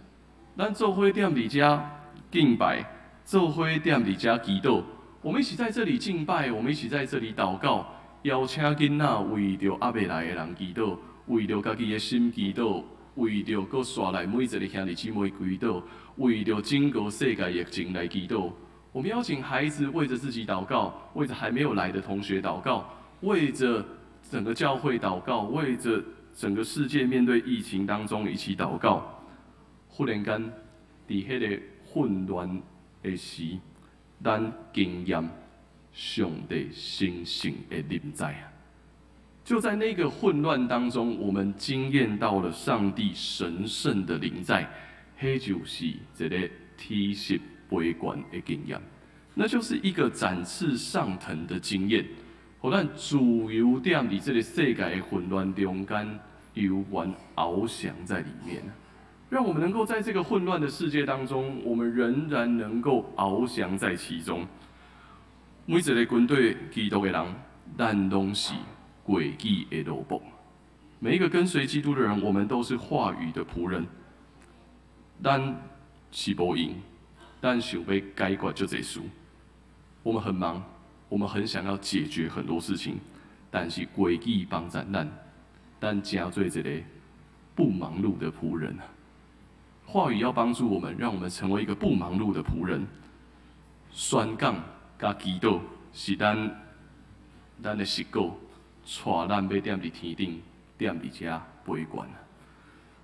D: 咱做伙踮伫遮敬拜，做伙踮伫遮祈祷。我们一起在这里敬拜，我们一起在这里祷告。邀请囡仔为着还未来的人祈祷，为着家己的心祈祷，为着搁刷来每一个兄弟姊妹祈祷，为着整个世界疫情来祈祷。我们邀请孩子为着自己祷告，为着还没有来的同学祷告，为着整个教会祷告，为着整个世界面对疫情当中一起祷告。忽然间，伫迄个混乱的时，咱经验。上帝神圣的临在啊！就在那个混乱当中，我们经验到了上帝神圣的临在，迄就是一个体识杯观的经验，那就是一个展翅上腾的经验，互咱自由踮伫这个世界的混乱中间，游玩翱翔在里面，让我们能够在这个混乱的世界当中，我们仍然能够翱翔在其中。每一个军队基督的人，咱拢是诡计的奴仆。每一个跟随基督的人，我们都是话语的仆人。咱是无用，咱想要解决就这事。我们很忙，我们很想要解决很多事情，但是诡计帮咱，咱真做一个不忙碌的仆人。话语要帮助我们，让我们成为一个不忙碌的仆人。宣讲。甲祈祷是咱的实果，带咱要踮伫天顶，踮伫遮飞悬。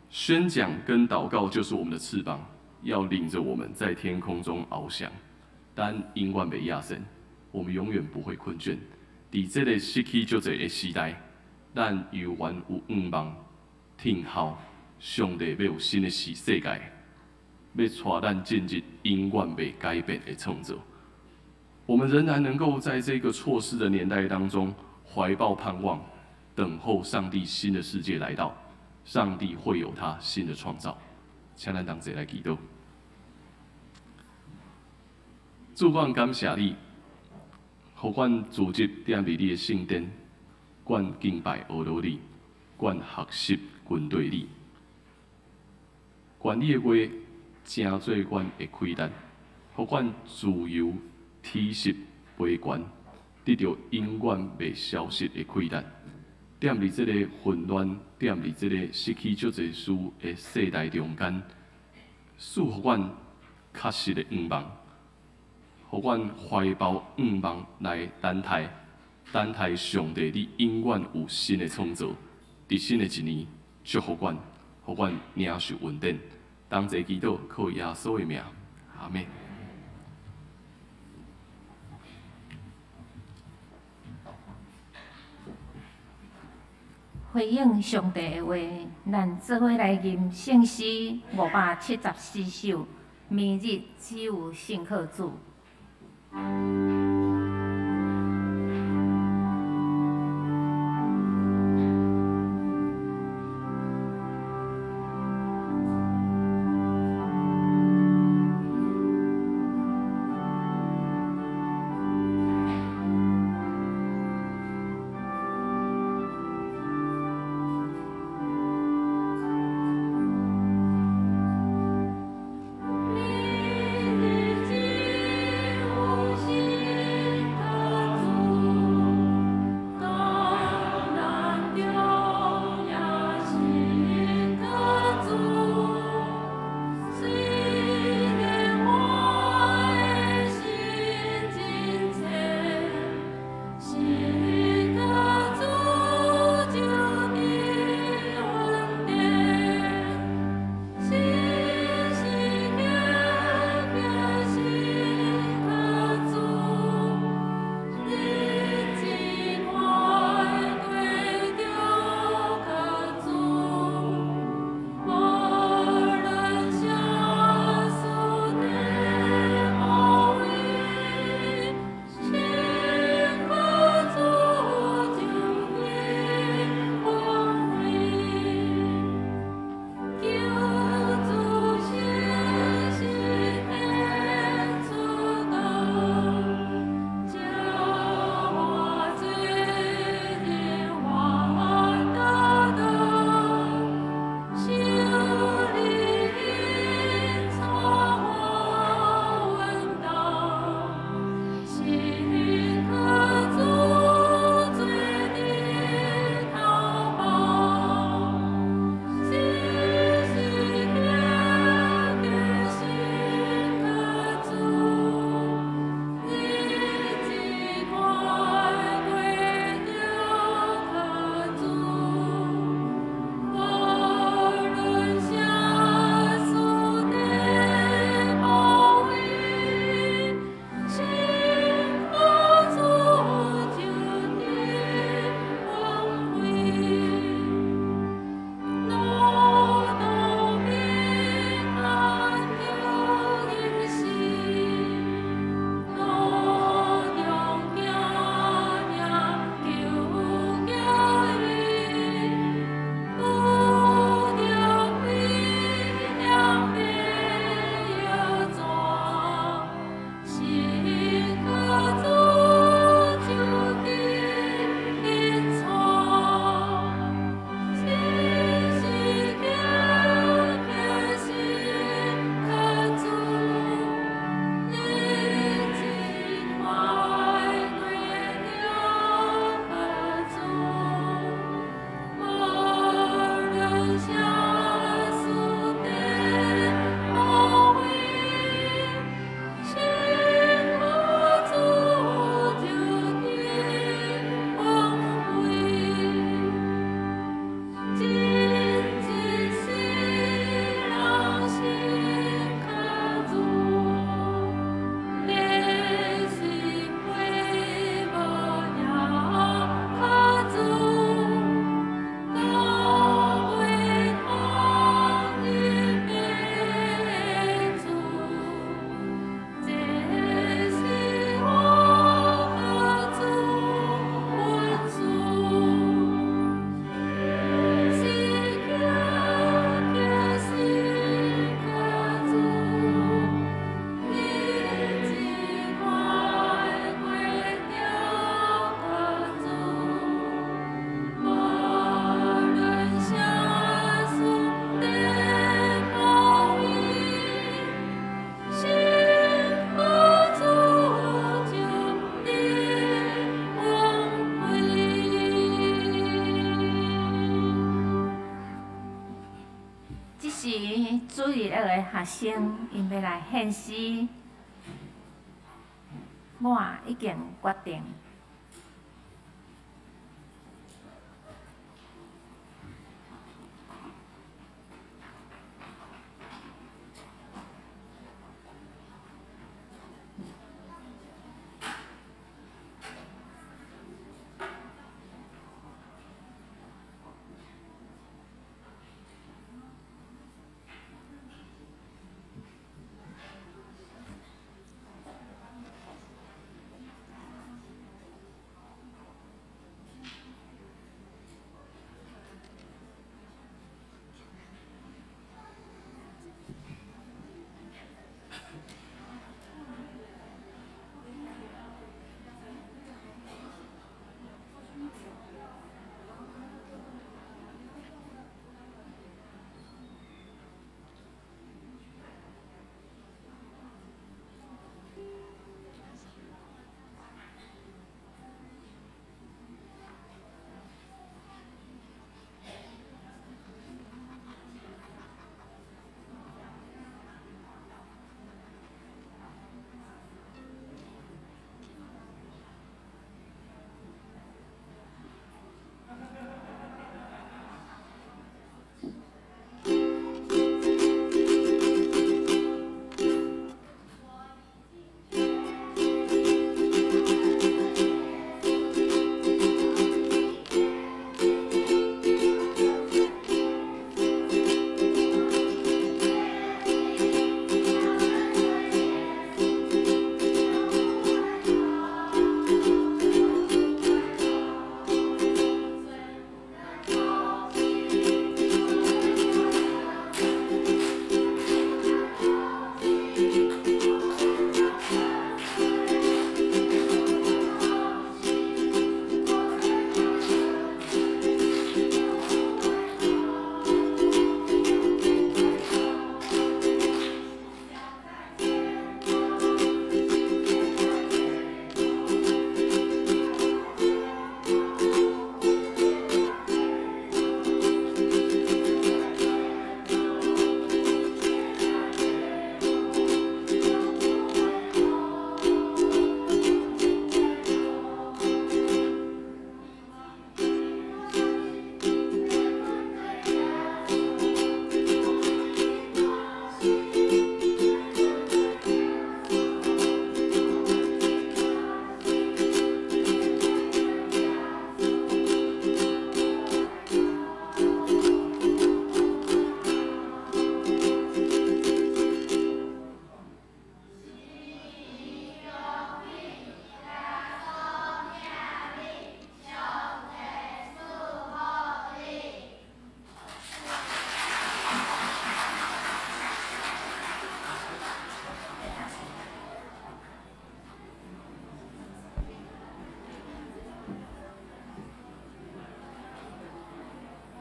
D: 宣讲跟祷告就是我们的翅膀，要领着我们在天空中翱翔。但永远袂亚身，我们永远不会困倦。伫这个失去足侪的时代，咱犹原有愿望，听候上帝要有新的世界，要带咱进入永远袂改变的创造。我们仍然能够在这个错失的年代当中怀抱盼望，等候上帝新的世界来到。上帝会有他新的创造。请咱同齐来祈祷。主，阮感谢你，互阮组织踮伫你的圣殿，阮敬拜学罗你，阮学习军队你。愿你的话成做阮的开展，互阮自由。体识杯悬，得到永远袂消失的开展。踮伫这个混乱，踮伫这个失去足侪事的世代中间，赐予阮确实的愿望，互阮怀抱愿望来等待上帝你永远有新的创造。伫新的一年，祝福阮，互阮领受稳定。同齐祈祷，靠耶稣的名，阿门。
C: 回应上帝的话，咱做伙来吟圣诗574首，明日只有信靠主。主日学的学生，因要来献诗，我已经决定。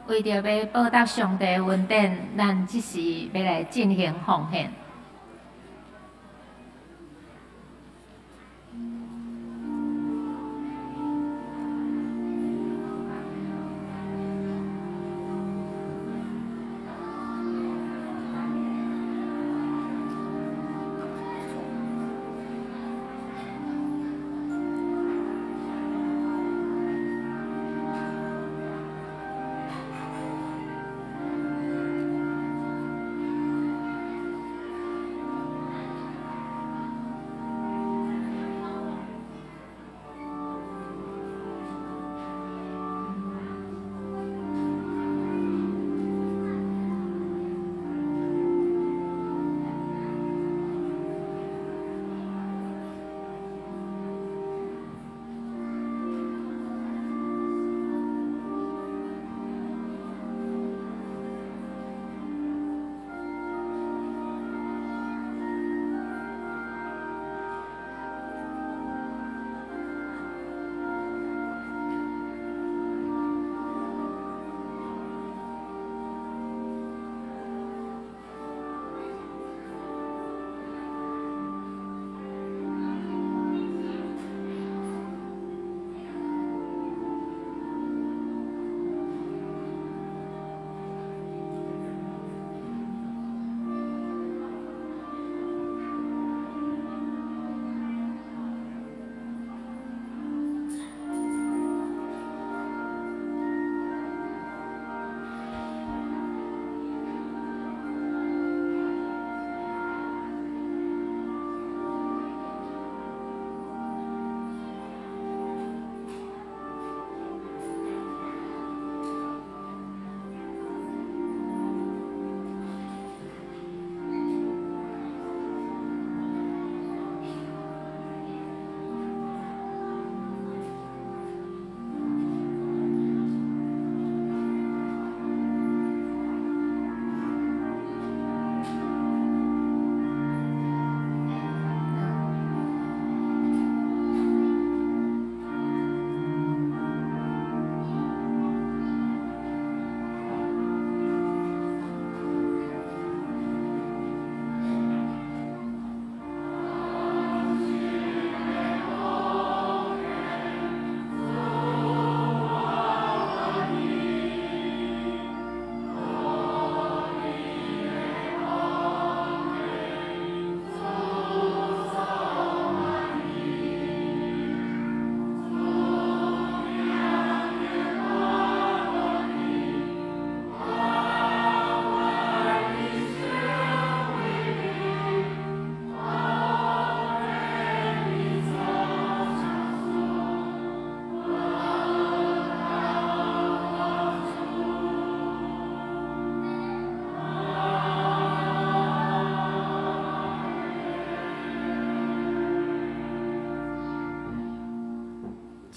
C: 为着要报答上帝恩典，咱即时要来进行奉献。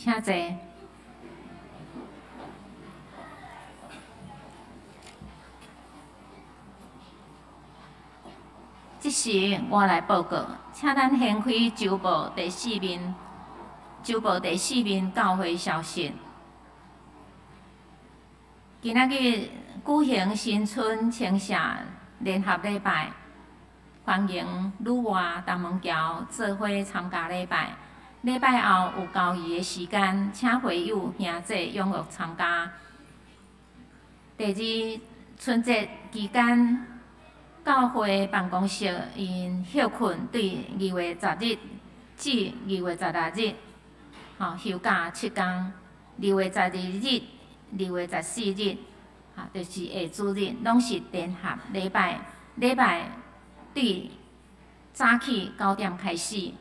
C: 请坐。即时我来报告，请咱掀开周报第4面，周报第4面教会消息。今仔日举行新春青社联合礼拜，欢迎女外东门桥做伙参加礼拜。礼拜后有交易的时间，请会友兄弟踊跃参加。第二，春节期间，教会办公室因休困对2月10日至2月16日，休假7天。2月12日、2月14日，就是下主日，拢是联合礼拜。礼拜对早起9点开始。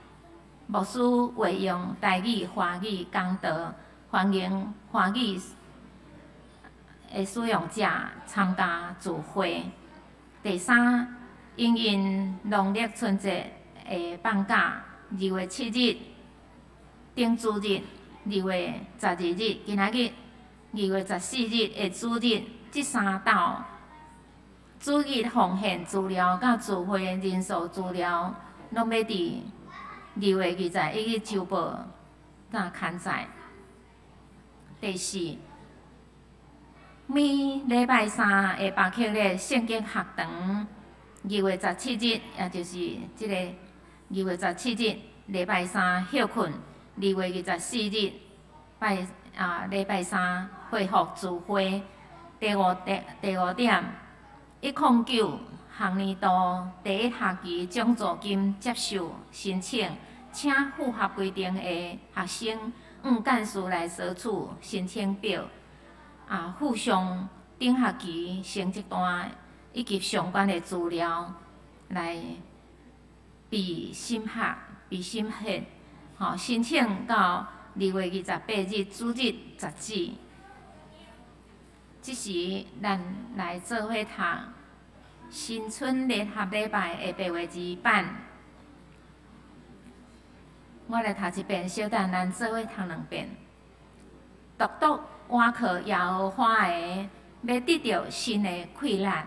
C: 牧师会用台语、华语讲道，欢迎华语的使用者参加聚会。第三，因应农历春节的放假，2月7日顶主日，2月12日今仔日，2月14日的主日，这3道主日奉献资料甲聚会人数资料，拢要伫2月21日周报刊载。第四，每礼拜三下巴克咧圣经学堂，2月17日，也就是即个2月17日礼拜三休困，2月24日礼拜三恢复聚会。第五点，109学年度第一学期奖助金接受申请，请符合规定的学生干事来索取申请表。附上顶学期成绩单以及相关的资料来审核，申请到2月28日主日截止。即时咱来做伙读新春联合礼拜的8月2版，我来读一遍，小等咱做伙读2遍。独独倚靠耶和华的，要得到新的快乐。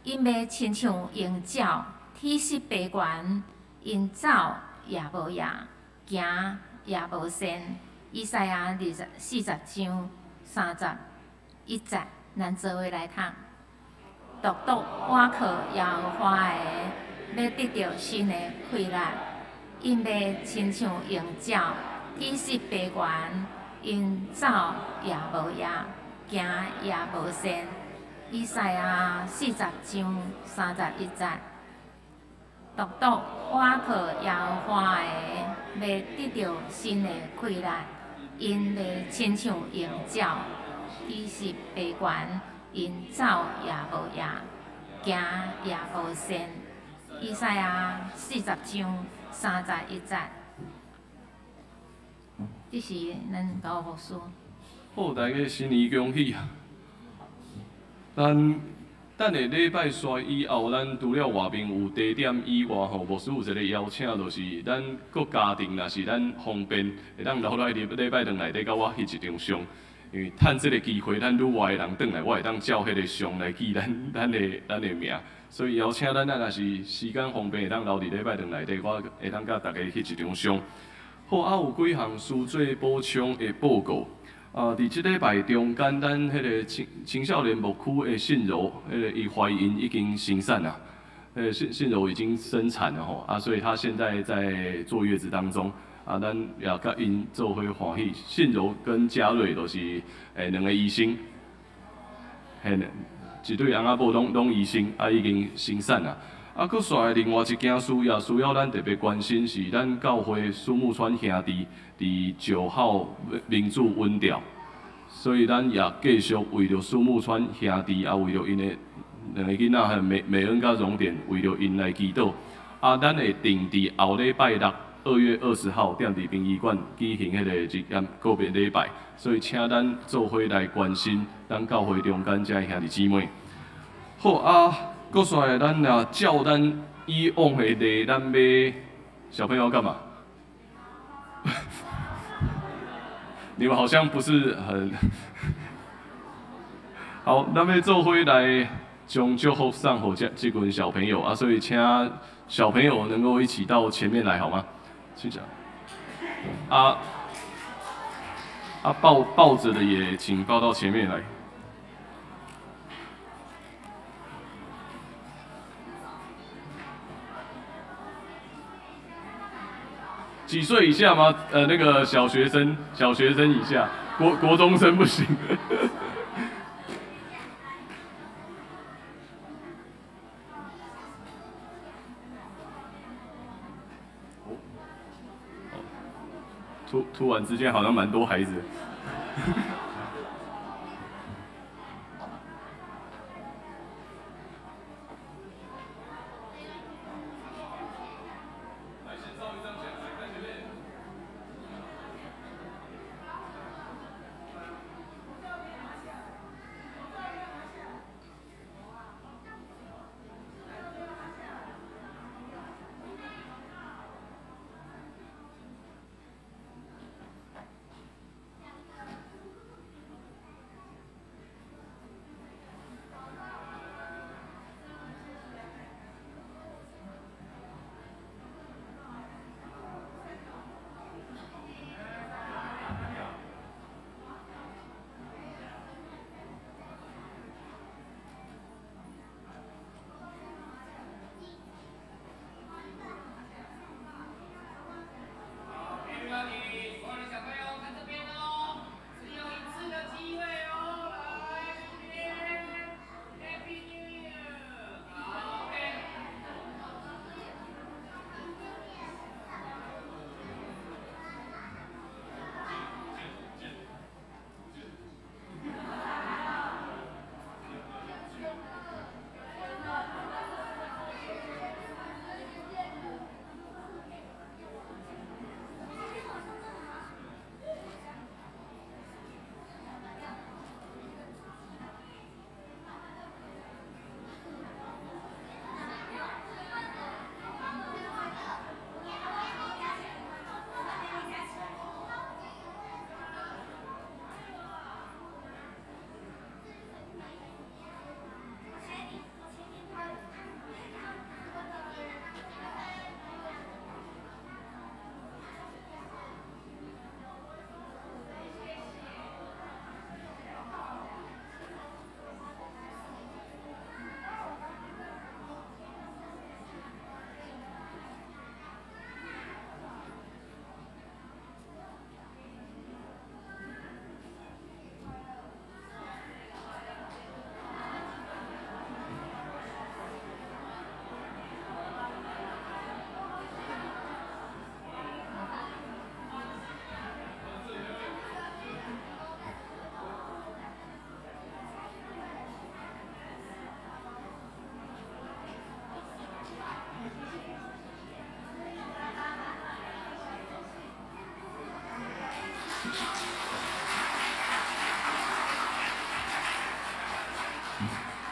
C: 因要亲像鹰鸟，体势飞悬，因走也无夜，行也无闲。以赛亚40章31节，咱做伙来读。独独倚靠耶和华的，要得到新的快乐。因要亲像鹰鸟，体势飞悬。因走也无夜，行也无闲。以赛亚40章31节，独独倚靠耶和华的，要得到新的快乐。因要亲像鹰鸟，体势飞悬。因走也无夜，行也无闲。以赛亚40章31节。这是咱教牧师。
D: 好，大家新年恭喜啊！等下礼拜三以后，咱除了外面有地点以外，牧师有一个邀请，就是咱各家庭若是咱方便，会当留来礼拜堂内底甲我翕一张相。因为趁这个机会，咱愈外的人转来，我会当照迄个相来记咱的名。所以邀请咱若是时间方便，会当留伫礼拜堂内底，我会当甲大家翕一张相。好，有几项需做补充的报告。伫即礼拜中间，咱迄个青少年牧区的信柔，迄个伊怀孕已经生产了，信柔已经生产了吼，所以她现在在坐月子当中。咱也甲因做伙欢喜，信柔跟嘉瑞都是2个医生，一对翁仔某拢医生，已经生产了。佫煞另外一件事也需要咱特别关心，是咱教会苏木川兄弟伫9号民主稳调，所以咱也继续为着苏木川兄弟，为着因的2个囡仔美恩甲荣典，为着因来祈祷。咱会定伫后礼拜六2月20号踮伫殡仪馆举行迄个日宴告别礼拜，所以请咱做伙来关心咱教会中间遮兄弟姊妹。好佫煞咱也照咱以往的例，咱要小朋友干嘛？你们好像不是很好，咱要做伙来将祝福送给这群小朋友所以请小朋友能够一起到前面来好吗？请讲。抱着的也请抱到前面来。几岁以下吗？那个小学生以下，国中生不行。突然之间好像蛮多孩子。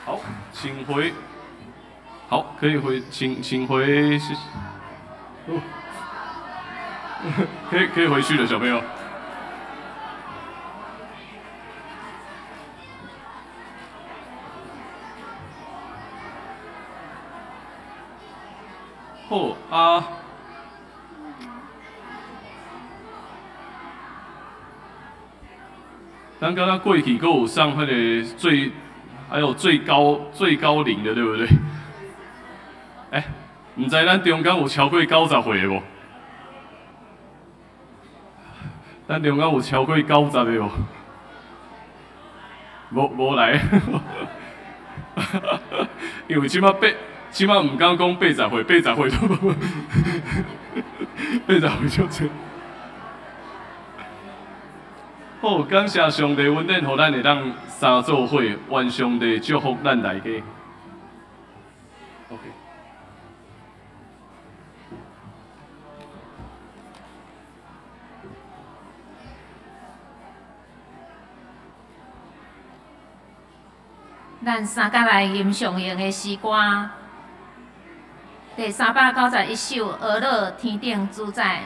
D: 好，请回。好，可以回，请回。哦，可以回去了，小朋友。好啊。咱刚刚过去阁有上迄个还有最高龄的，对不对？唔知咱中间有超过90岁的无？咱中间有超过90的无？无来，因为即马唔敢讲80岁，80岁都80岁就真。好，感谢上帝恩典，互咱会当三做伙，愿上帝祝福咱大家。OK。
C: 咱三甲来吟上用的诗歌，第391首《俄勒天顶主宰》。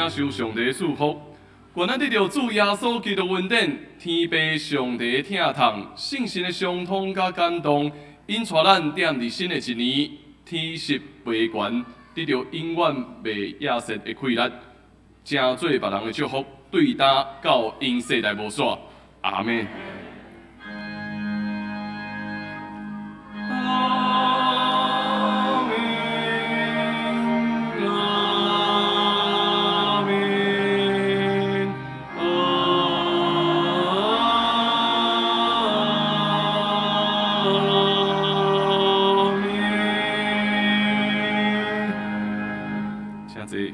D: 受上帝祝福，愿咱得到主耶稣基督恩典，天父上帝疼痛，圣神的相通甲感动，引带咱点伫新的一年，天实培全，得到永远袂亚瑟的快乐，正做别人的祝福，对答到因世代无煞。阿门。谢谢。